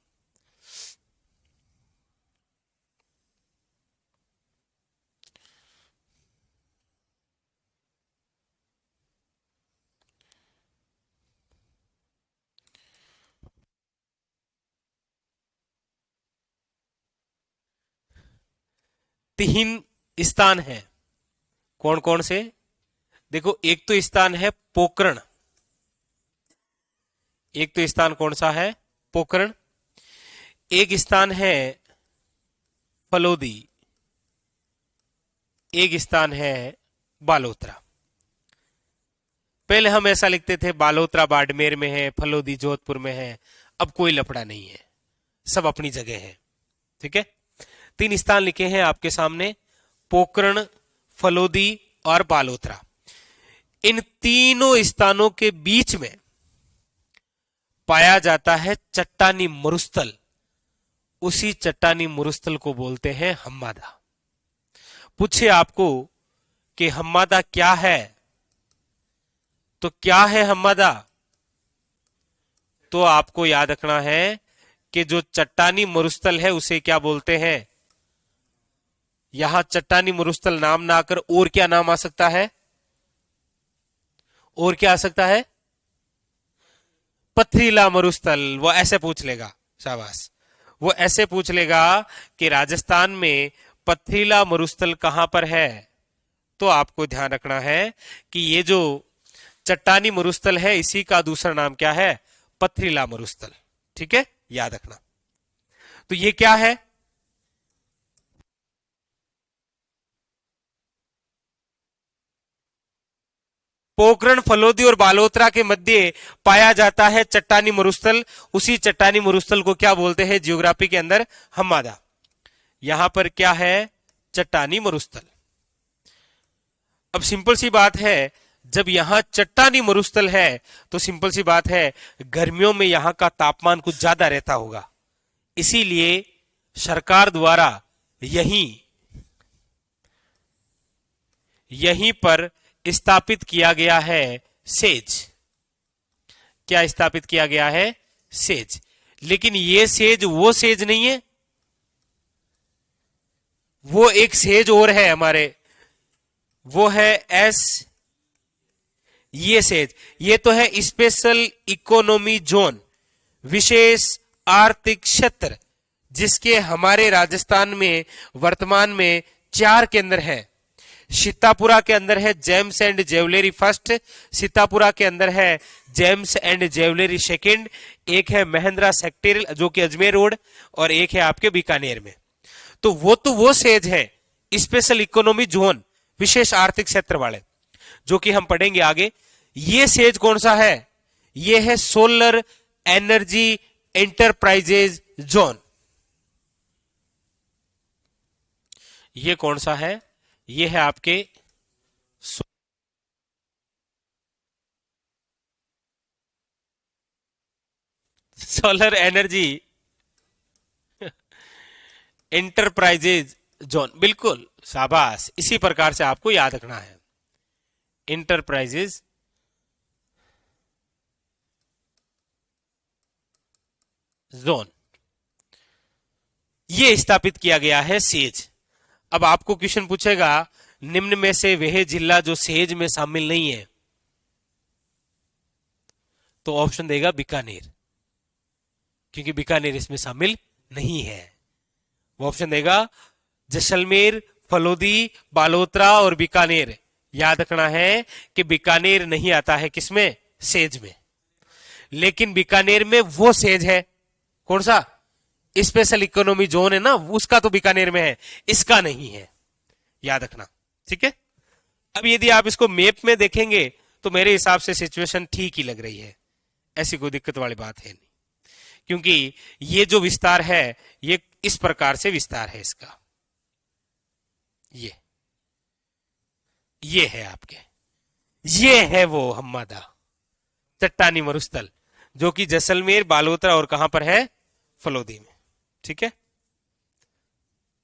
तीन स्थान है, कौन कौन से, देखो एक तो स्थान है पोकरण, एक तो स्थान कौन सा है, पोकरण। एक स्थान है फलोदी, एक स्थान है बालोतरा। पहले हम ऐसा लिखते थे बालोतरा बाड़मेर में है, फलोदी जोधपुर में है, अब कोई लफड़ा नहीं है, सब अपनी जगह है। ठीक है, तीन स्थान लिखे हैं आपके सामने, पोकरण, फलोदी और बालोतरा। इन तीनों स्थानों के बीच में पाया जाता है चट्टानी मरुस्थल, उसी चट्टानी मरुस्थल को बोलते हैं हम्मादा। पूछे आपको कि हम्मादा क्या है, तो क्या है हम्मादा? तो आपको याद रखना है कि जो चट्टानी मरुस्थल है उसे क्या बोलते हैं? यहां चट्टानी मरुस्थल नाम ना आकर और क्या नाम आ सकता है? और क्या आ सकता है? पथरीला मरुस्थल। वो ऐसे पूछ लेगा, शाबाश। वो ऐसे पूछ लेगा कि राजस्थान में पथरीला मरुस्थल कहां पर है। तो आपको ध्यान रखना है कि ये जो चट्टानी मरुस्थल है इसी का दूसरा नाम क्या है? पथरीला मरुस्थल। ठीक है, याद रखना। तो ये क्या है? पोखरण, फलोदी और बालोतरा के मध्य पाया जाता है चट्टानी मरुस्थल। उसी चट्टानी मरुस्थल को क्या बोलते हैं जियोग्राफी के अंदर? हम्मादा। यहां पर क्या है? चट्टानी मरुस्थल। अब सिंपल सी बात है, जब यहां चट्टानी मरुस्थल है तो सिंपल सी बात है गर्मियों में यहां का तापमान कुछ ज्यादा रहता होगा। इसीलिए सरकार द्वारा यहीं यहीं पर स्थापित किया गया है सेज। क्या स्थापित किया गया है? सेज। लेकिन ये सेज वो सेज नहीं है, वो एक सेज और है हमारे, वो है एस। ये सेज, ये तो है स्पेशल इकोनॉमी जोन, विशेष आर्थिक क्षेत्र, जिसके हमारे राजस्थान में वर्तमान में 4 केंद्र हैं। सीतापुरा के अंदर है James and jewellery first, Sitapura के अंदर है जेम्स एंड ज्वेलरी सेकंड, एक है महेंद्रा सेक्टर जो कि अजमेर रोड, और एक है आपके बीकानेर में। तो वो सेज है स्पेशल इकोनॉमी जोन, विशेष आर्थिक क्षेत्र वाले, जो कि हम पढ़ेंगे आगे। ये सेज कौन सा है? ये है सोलर एनर्जी एंटरप्राइजेज जोन। ये कौन सा है? ये है आपके सोलर एनर्जी एंटरप्राइजेज जोन। बिल्कुल, शाबाश। इसी प्रकार से आपको याद रखना है, एंटरप्राइजेज जोन। ये स्थापित किया गया है सेज। अब आपको क्वेश्चन पूछेगा निम्न में से वह जिला जो सेज में शामिल नहीं है, तो ऑप्शन देगा बीकानेर, क्योंकि बीकानेर इसमें शामिल नहीं है। वो ऑप्शन देगा जैसलमेर, फलोदी, बालोतरा और बीकानेर। याद रखना है कि बीकानेर नहीं आता है किसमें? सेज में। लेकिन बीकानेर में वो सेज है, कौन सा? स्पेशल इकोनॉमी जोन है ना, उसका तो बीकानेर में है, इसका नहीं है। याद रखना, ठीक है। अब यदि आप इसको मैप में देखेंगे तो मेरे हिसाब से सिचुएशन ठीक ही लग रही है, ऐसी कोई दिक्कत वाली बात है नहीं, क्योंकि ये जो विस्तार है ये इस प्रकार से विस्तार है इसका। ये है आपके, ये है वो हम्मादा चट्टानी मरुस्थल, जो कि जैसलमेर, बालोतरा और कहां पर है? फलोदी में। ठीक है,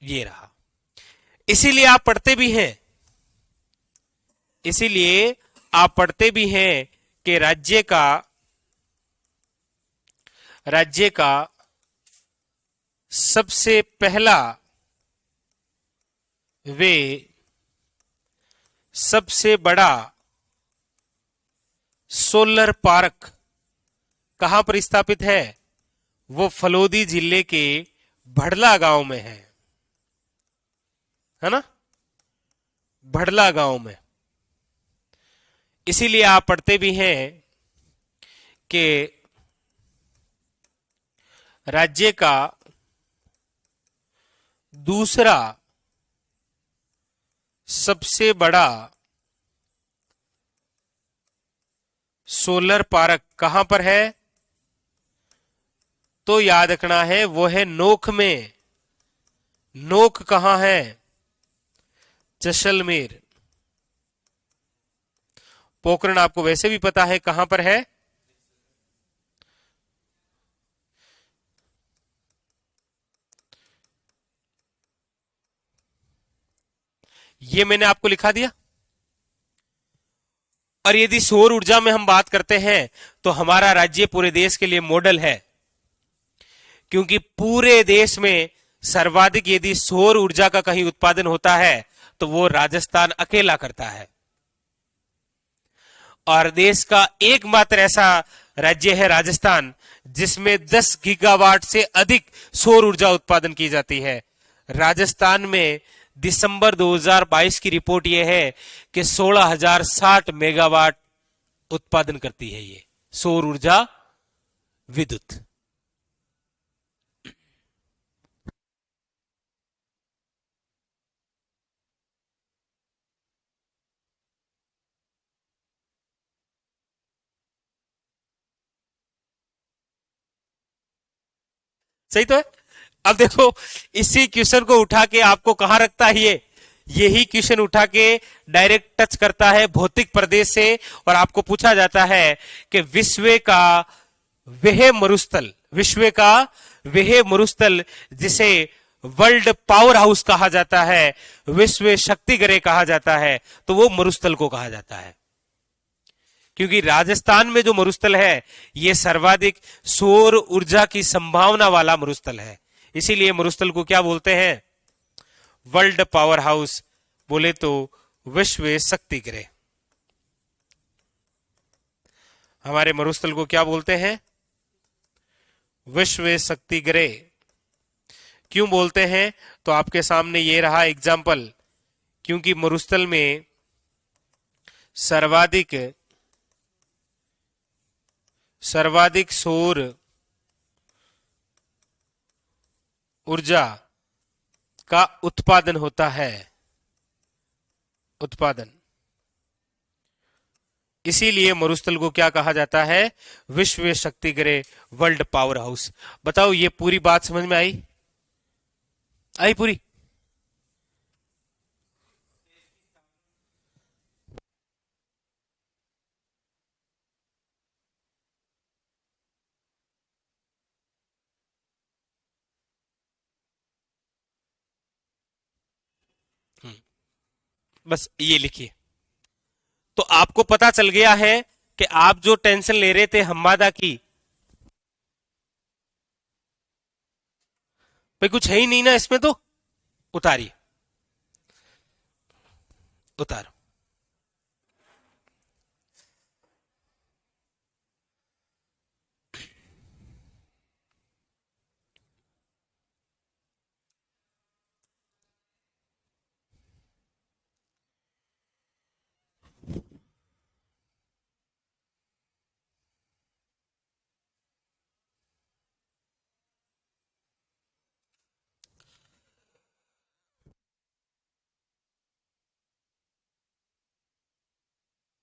ये रहा। इसीलिए आप पढ़ते भी हैं, इसीलिए आप पढ़ते भी हैं कि राज्य का सबसे पहला वे सबसे बड़ा सोलर पार्क कहां पर स्थापित है? वो फलोदी जिले के भड़ला गांव में है ना, भड़ला गांव में। इसीलिए आप पढ़ते भी हैं कि राज्य का दूसरा सबसे बड़ा सोलर पार्क कहां पर है? तो याद रखना है वो है नोख में। नोख कहां है? जैसलमेर। पोखरण आपको वैसे भी पता है कहां पर है? ये मैंने आपको लिखा दिया। और यदि सौर ऊर्जा में हम बात करते हैं तो हमारा राज्य पूरे देश के लिए मॉडल है, क्योंकि पूरे देश में सर्वाधिक यदि सौर ऊर्जा का कहीं उत्पादन होता है तो वो राजस्थान अकेला करता है। और देश का एकमात्र ऐसा राज्य है राजस्थान जिसमें 10 गीगावाट से अधिक सौर ऊर्जा उत्पादन की जाती है। राजस्थान में दिसंबर 2022 की रिपोर्ट यह है कि 16,060 मेगावाट उत्पादन करती है ये सौर ऊर्जा विद्युत। सही तो है। अब देखो, इसी क्वेश्चन को उठा के आपको कहां रखता है ये, यही क्वेश्चन उठा के डायरेक्ट टच करता है भौतिक प्रदेश से, और आपको पूछा जाता है कि विश्व का वह मरुस्थल जिसे वर्ल्ड पावर हाउस कहा जाता है, विश्व शक्ति गृह कहा जाता है, तो वो मरुस्थल को कहा जाता है। क्योंकि राजस्थान में जो मरुस्थल है ये सर्वाधिक सौर ऊर्जा की संभावना वाला मरुस्थल है, इसीलिए मरुस्थल को क्या बोलते हैं, वर्ल्ड पावर हाउस, बोले तो विश्व शक्ति गृह। हमारे मरुस्थल को क्या बोलते हैं, विश्व शक्ति गृह। क्यों बोलते हैं, तो आपके सामने ये रहा एग्जाम्पल, क्योंकि मरुस्थल में सर्वाधिक सौर ऊर्जा का उत्पादन होता है, उत्पादन। इसीलिए मरुस्थल को क्या कहा जाता है, विश्व शक्ति गृह, वर्ल्ड पावर हाउस। बताओ ये पूरी बात समझ में आई, आई पूरी। बस ये लिखिए, तो आपको पता चल गया है कि आप जो टेंशन ले रहे थे हम्मादा की, भाई कुछ है ही नहीं ना इसमें, तो उतारिए, उतारो।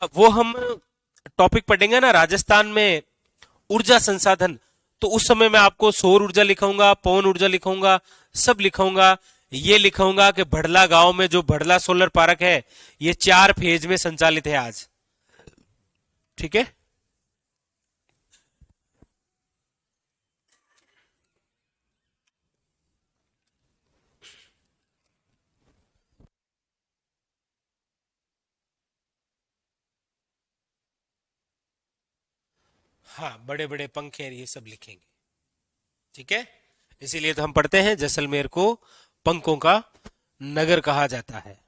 अब वो हम टॉपिक पढ़ेंगे ना राजस्थान में ऊर्जा संसाधन, तो उस समय मैं आपको सौर ऊर्जा लिखाऊंगा, पवन ऊर्जा लिखाऊंगा, सब लिखाऊंगा। ये लिखाऊंगा कि भड़ला गांव में जो भड़ला सोलर पार्क है ये 4 फेज में संचालित है आज। ठीक है। हाँ, बड़े बड़े पंखे ये सब लिखेंगे। ठीक है। इसीलिए तो हम पढ़ते हैं जैसलमेर को पंखों का नगर कहा जाता है।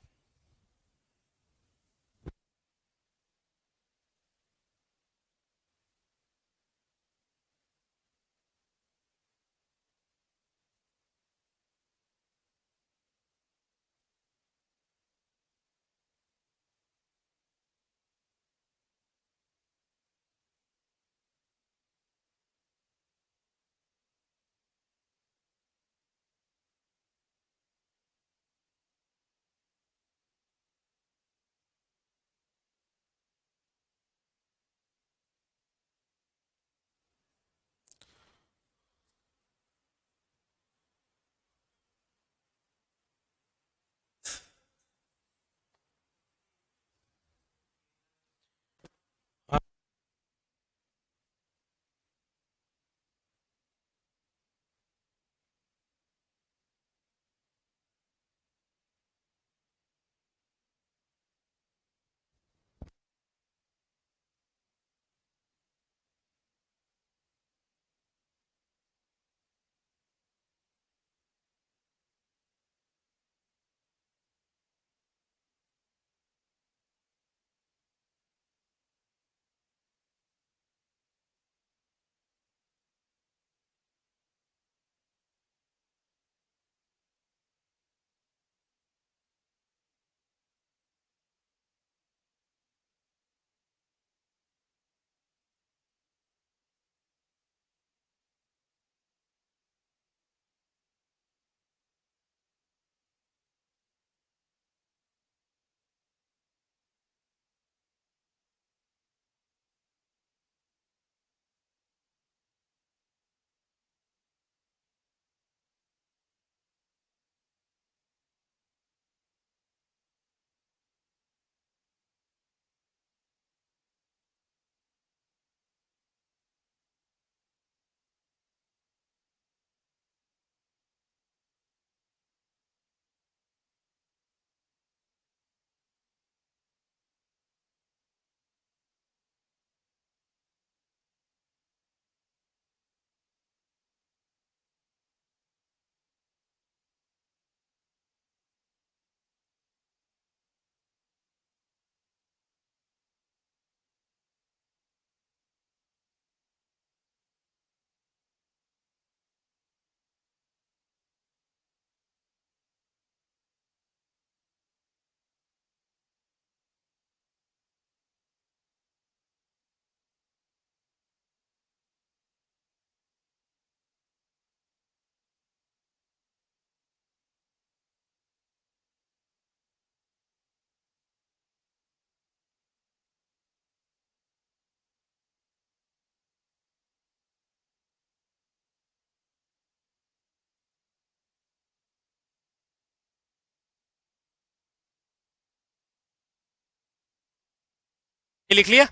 ये लिख लिया।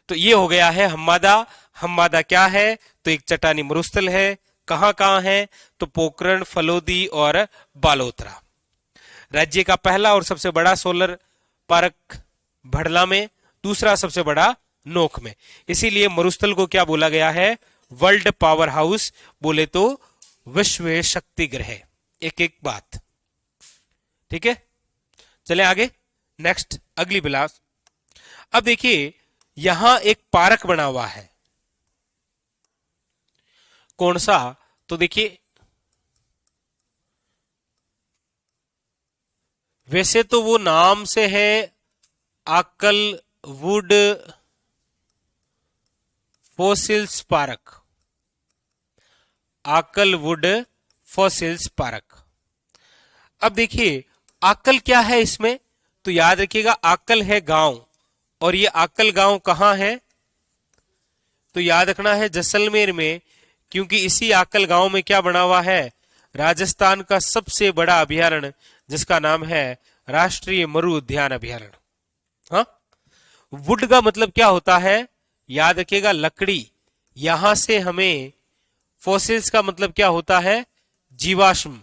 तो ये हो गया है हम्मादा। हम्मादा क्या है? तो एक चट्टानी मरुस्थल है। कहां कहां है? तो पोखरण, फलोदी और बालोतरा। राज्य का पहला और सबसे बड़ा सोलर पार्क भड़ला में, दूसरा सबसे बड़ा नोक में। इसीलिए मरुस्थल को क्या बोला गया है? वर्ल्ड पावर हाउस, बोले तो विश्व शक्ति ग्रह। एक एक बात, ठीक है। चले आगे, नेक्स्ट, अगली बिलास। अब देखिए, यहां एक पार्क बना हुआ है। कौन सा? तो देखिए, वैसे तो वो नाम से है आकल वुड फॉसिल्स पार्क। आकल वुड फॉसिल्स पार्क। अब देखिए, आकल क्या है इसमें? तो याद रखिएगा, आकल है गांव, और ये आकल गांव कहां है? तो याद रखना है जैसलमेर में, क्योंकि इसी आकल गांव में क्या बना हुआ है? राजस्थान का सबसे बड़ा अभयारण्य, जिसका नाम है राष्ट्रीय मरु उद्यान अभयारण्य। हाँ, वुड का मतलब क्या होता है? याद रखिएगा, लकड़ी। यहां से हमें, फॉसिल्स का मतलब क्या होता है? जीवाश्म।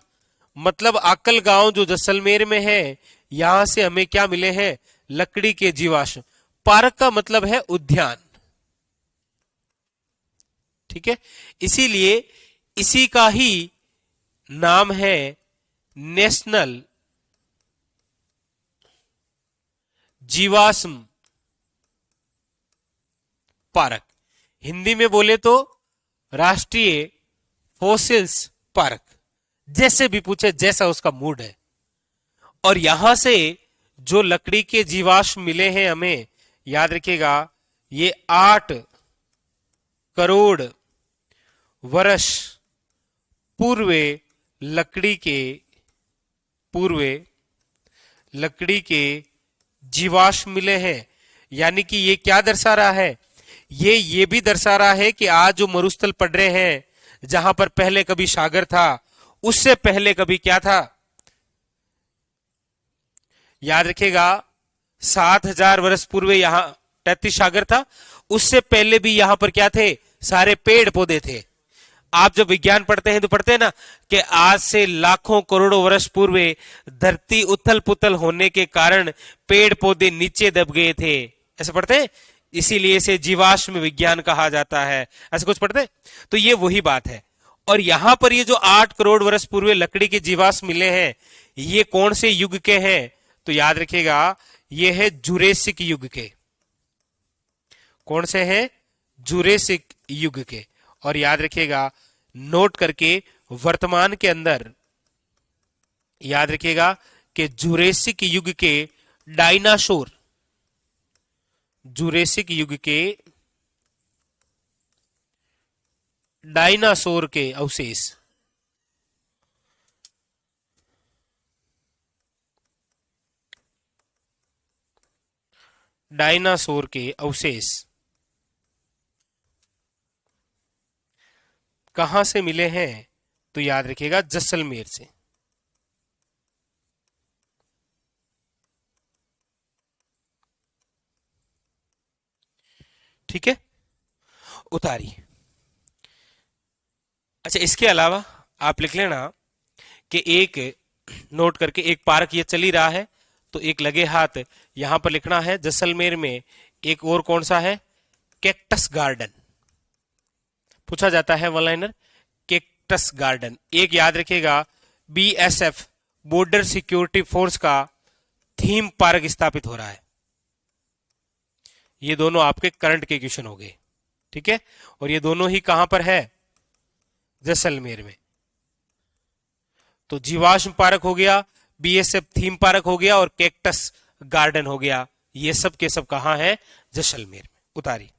मतलब आकल गांव जो जैसलमेर में है, यहां से हमें क्या मिले हैं? लकड़ी के जीवाश्म। पार्क का मतलब है उद्यान, ठीक है। इसीलिए इसी का ही नाम है नेशनल जीवाश्म पार्क। हिंदी में बोले तो राष्ट्रीय फॉसिल्स पार्क। जैसे भी पूछे, जैसा उसका मूड है। और यहां से जो लकड़ी के जीवाश्म मिले हैं हमें, याद रखिएगा, ये 8 करोड़ वर्ष पूर्व लकड़ी के पूर्व लकड़ी के जीवाश्म मिले हैं। यानी कि ये क्या दर्शा रहा है? ये भी दर्शा रहा है कि आज जो मरुस्थल पड़ रहे हैं, जहां पर पहले कभी सागर था, उससे पहले कभी क्या था? याद रखिएगा, 7,000 वर्ष पूर्व यहां तैतीस सागर था। उससे पहले भी यहां पर क्या थे? सारे पेड़ पौधे थे। आप जब विज्ञान पढ़ते हैं तो पढ़ते हैं ना कि आज से लाखों करोड़ों वर्ष पूर्व धरती उथल पुथल होने के कारण पेड़ पौधे नीचे दब गए थे। ऐसे पढ़ते हैं, इसीलिए इसे जीवाश्म विज्ञान कहा जाता है। ऐसे कुछ पढ़ते हैं? तो ये वही बात है। और यहां पर ये जो 8 करोड़ वर्ष पूर्व लकड़ी के जीवाश्म मिले हैं, ये कौन से युग के हैं? तो याद रखिएगा, ये है जुरेसिक युग के। कौन से हैं? जुरेसिक युग के। और याद रखिएगा, नोट करके, वर्तमान के अंदर याद रखिएगा कि जुरेसिक युग के डायनासोर, जुरेसिक युग के डायनासोर के अवशेष, डायनासोर के अवशेष कहां से मिले हैं? तो याद रखिएगा, जैसलमेर से। ठीक है, उतारी। अच्छा, इसके अलावा आप लिख लेना कि एक, नोट करके, एक पार्क ये चल ही रहा है, तो एक लगे हाथ यहां पर लिखना है जैसलमेर में एक और कौन सा है? Cactus garden. पूछा जाता है वन लाइनर, कैक्टस गार्डन। एक याद रखिएगा, बीएसएफ, बॉर्डर सिक्योरिटी फोर्स का थीम पार्क स्थापित हो रहा है। ये दोनों आपके करंट के क्वेश्चन हो गए, ठीक है। और ये दोनों ही कहां पर है? जैसलमेर में। तो जीवाश्म पार्क हो गया, बीएसएफ थीम पार्क हो गया, और कैक्टस गार्डन हो गया। ये सब के सब कहां है? जैसलमेर में। उतारी।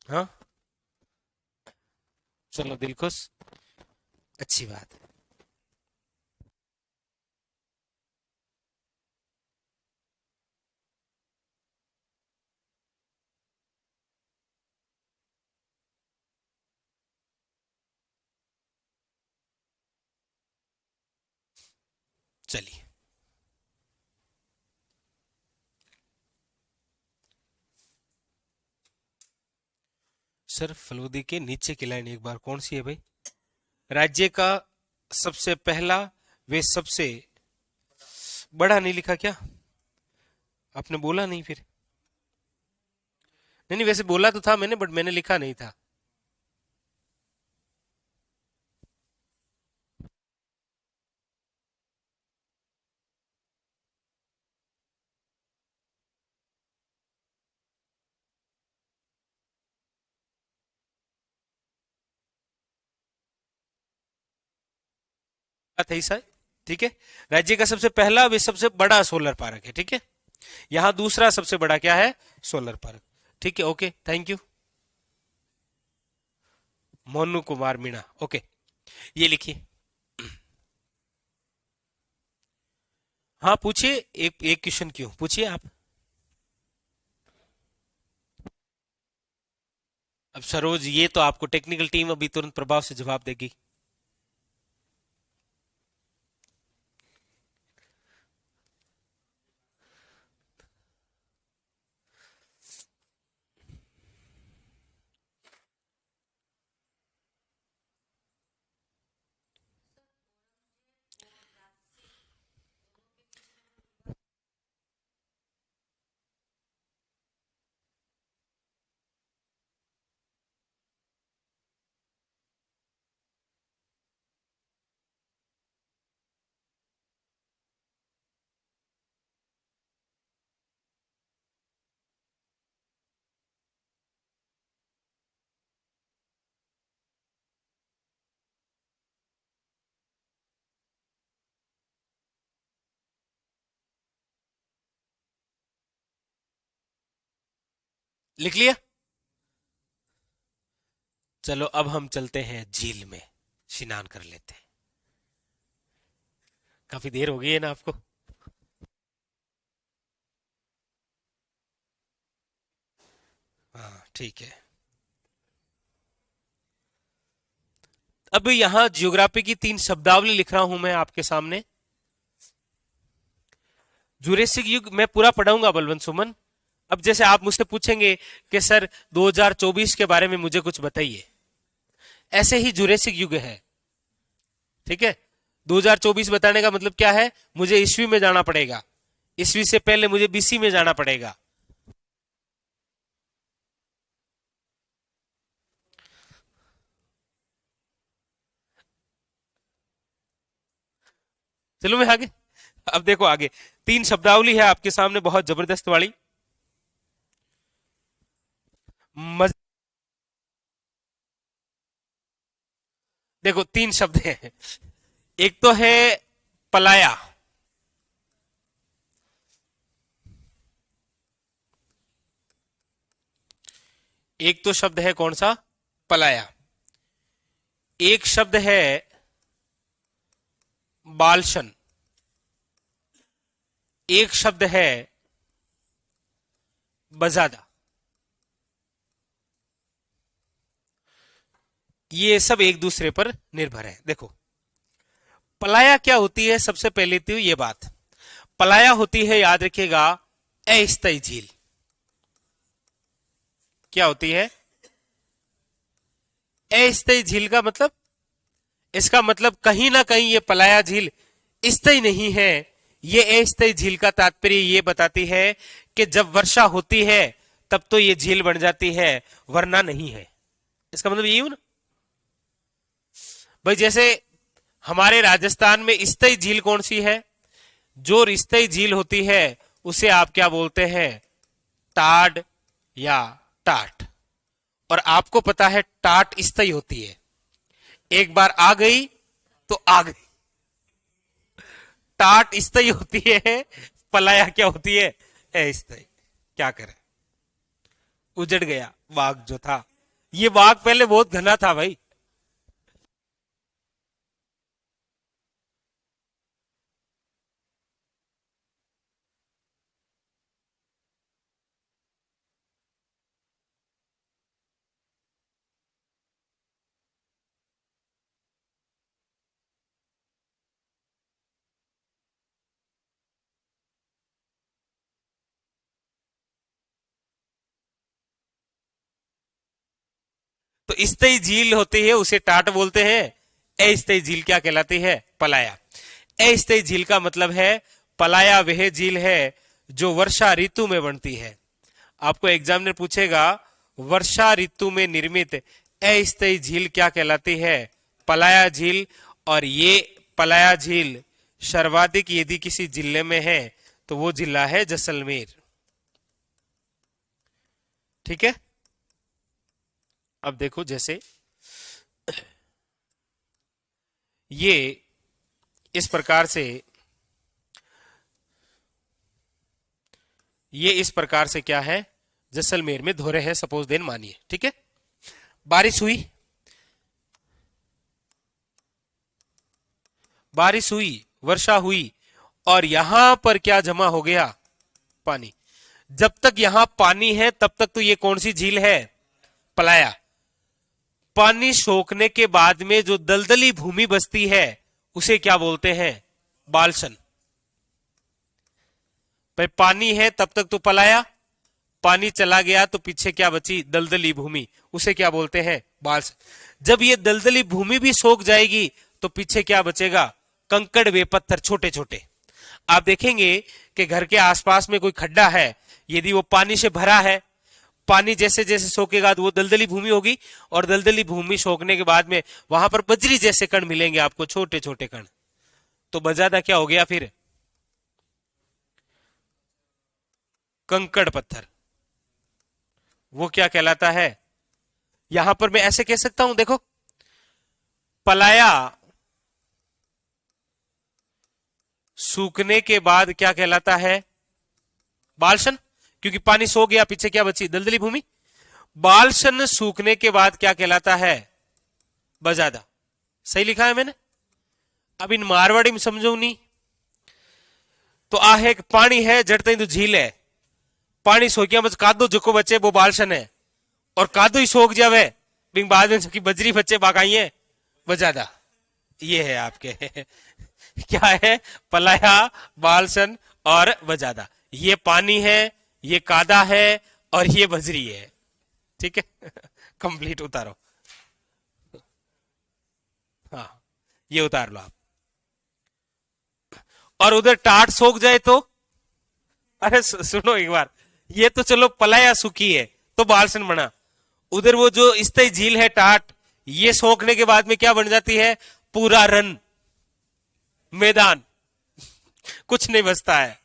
हाँ, चलो दिल खुश, अच्छी बात है। चलिए, सर फलूदी के नीचे की लाइन एक बार कौन सी है भाई? राज्य का सबसे पहला वे सबसे बड़ा नहीं लिखा क्या? आपने बोला नहीं फिर? नहीं नहीं, वैसे बोला तो था मैंने, बट मैंने लिखा नहीं था। बात है सर, ठीक है। राज्य का सबसे पहला वे सबसे बड़ा सोलर पार्क है, ठीक है। यहाँ दूसरा सबसे बड़ा क्या है? Solar park. ठीक है, okay, thank you. Monu Kumar Meena, okay. ये लिखिए। हाँ पूछिए, एक एक क्वेश्चन क्यों, पूछिए आप। अब सरोज, ये तो आपको टेक्निकल टीम अभी तुरंत प्रभाव से जवाब देगी। लिख लिया? चलो अब हम चलते हैं झील में, स्नान कर लेते हैं। काफी देर हो गई है ना आपको? हाँ ठीक है। अब यहाँ ज्योग्राफी की 3 शब्दावली लिख रहा हूं मैं आपके सामने। जुरेसिक युग मैं पूरा पढ़ाऊंगा बलवंत सुमन। अब जैसे आप मुझसे पूछेंगे कि सर 2024 के बारे में मुझे कुछ बताइए, ऐसे ही जुरेसिक युग है, ठीक है। 2024 बताने का मतलब क्या है? मुझे ईस्वी में जाना पड़ेगा, ईस्वी से पहले मुझे बीसी में जाना पड़ेगा। चलो मैं आगे। अब देखो आगे, 3 शब्दावली है आपके सामने बहुत जबरदस्त वाली। मज... देखो 3 शब्द हैं। एक तो है पलाया, एक तो शब्द है कौन सा? पलाया। एक शब्द है बालशन, एक शब्द है बजादा। ये सब एक दूसरे पर निर्भर है। देखो पलाया क्या होती है, सबसे पहले तो ये बात, पलाया होती है, याद रखिएगा, अस्थायी झील। क्या होती है? अस्थायी झील का मतलब, इसका मतलब कहीं ना कहीं ये पलाया झील स्थायी नहीं है। ये अस्थायी झील का तात्पर्य ये बताती है कि जब वर्षा होती है तब तो ये झील बन जाती है, वरना नहीं है। इसका मतलब ये ना भाई, जैसे हमारे राजस्थान में स्थायी झील कौन सी है? जो स्थायी झील होती है उसे आप क्या बोलते हैं? टाड या टाट। और आपको पता है टाट स्थायी होती है, एक बार आ गई तो आ गई। टाट स्थायी होती है, पलाया क्या होती है? अस्थायी। क्या करें, उजड़ गया बाग जो था। ये बाग पहले बहुत घना था भाई। तो स्थायी झील होती है उसे टाट बोलते हैं। अस्थायी झील क्या कहलाती है? पलाया। अस्थायी झील का मतलब है पलाया वह झील है जो वर्षा ऋतु में बनती है। आपको एग्जामिनर पूछेगा वर्षा ऋतु में निर्मित अस्थायी झील क्या कहलाती है? पलाया झील। और ये पलाया झील सर्वाधिक यदि किसी जिले में है तो वो जिला है जैसलमेर। ठीक है। अब देखो जैसे ये इस प्रकार से, ये इस प्रकार से क्या है, जैसलमेर में धोरे हैं सपोज देन मानिए। ठीक है। बारिश हुई, बारिश हुई, वर्षा हुई और यहां पर क्या जमा हो गया? पानी। जब तक यहां पानी है तब तक तो ये कौन सी झील है? पलाया। पानी सोखने के बाद में जो दलदली भूमि बचती है उसे क्या बोलते हैं? बालसन। भाई पानी है तब तक तो पलाया, पानी चला गया तो पीछे क्या बची? दलदली भूमि, उसे क्या बोलते हैं? बालसन। जब ये दलदली भूमि भी सोख जाएगी तो पीछे क्या बचेगा? कंकड़ वे पत्थर छोटे छोटे। आप देखेंगे कि घर के आसपास में कोई खड्डा है, यदि वो पानी से भरा है, पानी जैसे जैसे सोखेगा तो वो दलदली भूमि होगी और दलदली भूमि सोखने के बाद में वहां पर बजरी जैसे कण मिलेंगे आपको, छोटे छोटे कण। तो बजादा क्या हो गया फिर? कंकड़ पत्थर। वो क्या कहलाता है? यहां पर मैं ऐसे कह सकता हूं, देखो पलाया सूखने के बाद क्या कहलाता है? बालसन। क्योंकि पानी सो गया, पीछे क्या बची? दलदली भूमि। बालसन सूखने के बाद क्या कहलाता है? बजादा। सही लिखा है मैंने। अब इन मारवाड़ी में समझो नहीं तो आहे पानी है जड़ते तो झील है, पानी सोकिया बस कादो जुको बचे वो बालसन है, और कादो ही सोख जावे बिंग बाद में सबकी बजरी बच्चे बाकाई है बजादा। ये है आपके क्या है? पलाया, बालसन और बजादा। ये पानी है, ये कादा है और ये बजरी है। ठीक है। कंप्लीट उतारो। हाँ, ये उतार लो आप। और उधर टाट सोख जाए तो? अरे सुनो एक बार, ये तो चलो पलाया सूखी है तो बालसन बना। उधर वो जो स्थायी झील है टाट, ये सोखने के बाद में क्या बन जाती है? पूरा रन, मैदान। कुछ नहीं बचता है।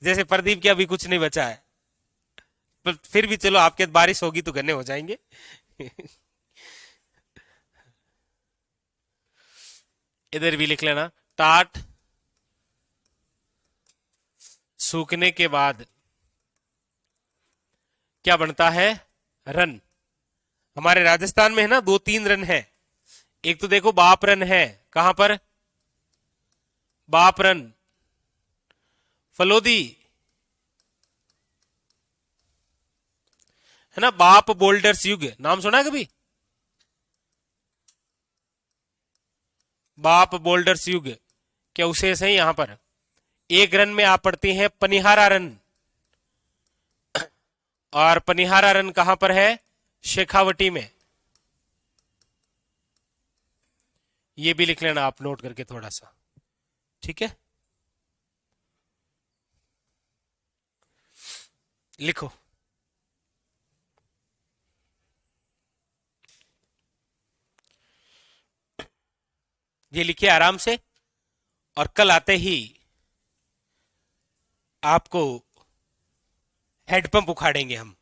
जैसे प्रदीप के अभी कुछ नहीं बचा है, पर फिर भी चलो आपके बारिश होगी तो गन्ने हो जाएंगे। इधर भी लिख लेना, टाट सूखने के बाद क्या बनता है? रन। हमारे राजस्थान में है ना, दो तीन रन है। एक तो देखो बाप रन है, कहां पर? बाप रन, फलोदी है ना, बाप बोल्डर्स युग, नाम सुना है कभी? बाप बोल्डर्स युग, क्या उसे सही? यहां पर एक रन में आप पढ़ती हैं पनिहारा रन, और पनिहारा रन कहां पर है? शेखावटी में। ये भी लिख लेना आप नोट करके थोड़ा सा। ठीक है, लिखो। ये लिखिए आराम से, और कल आते ही आपको हेडपंप उखाड़ेंगे हम।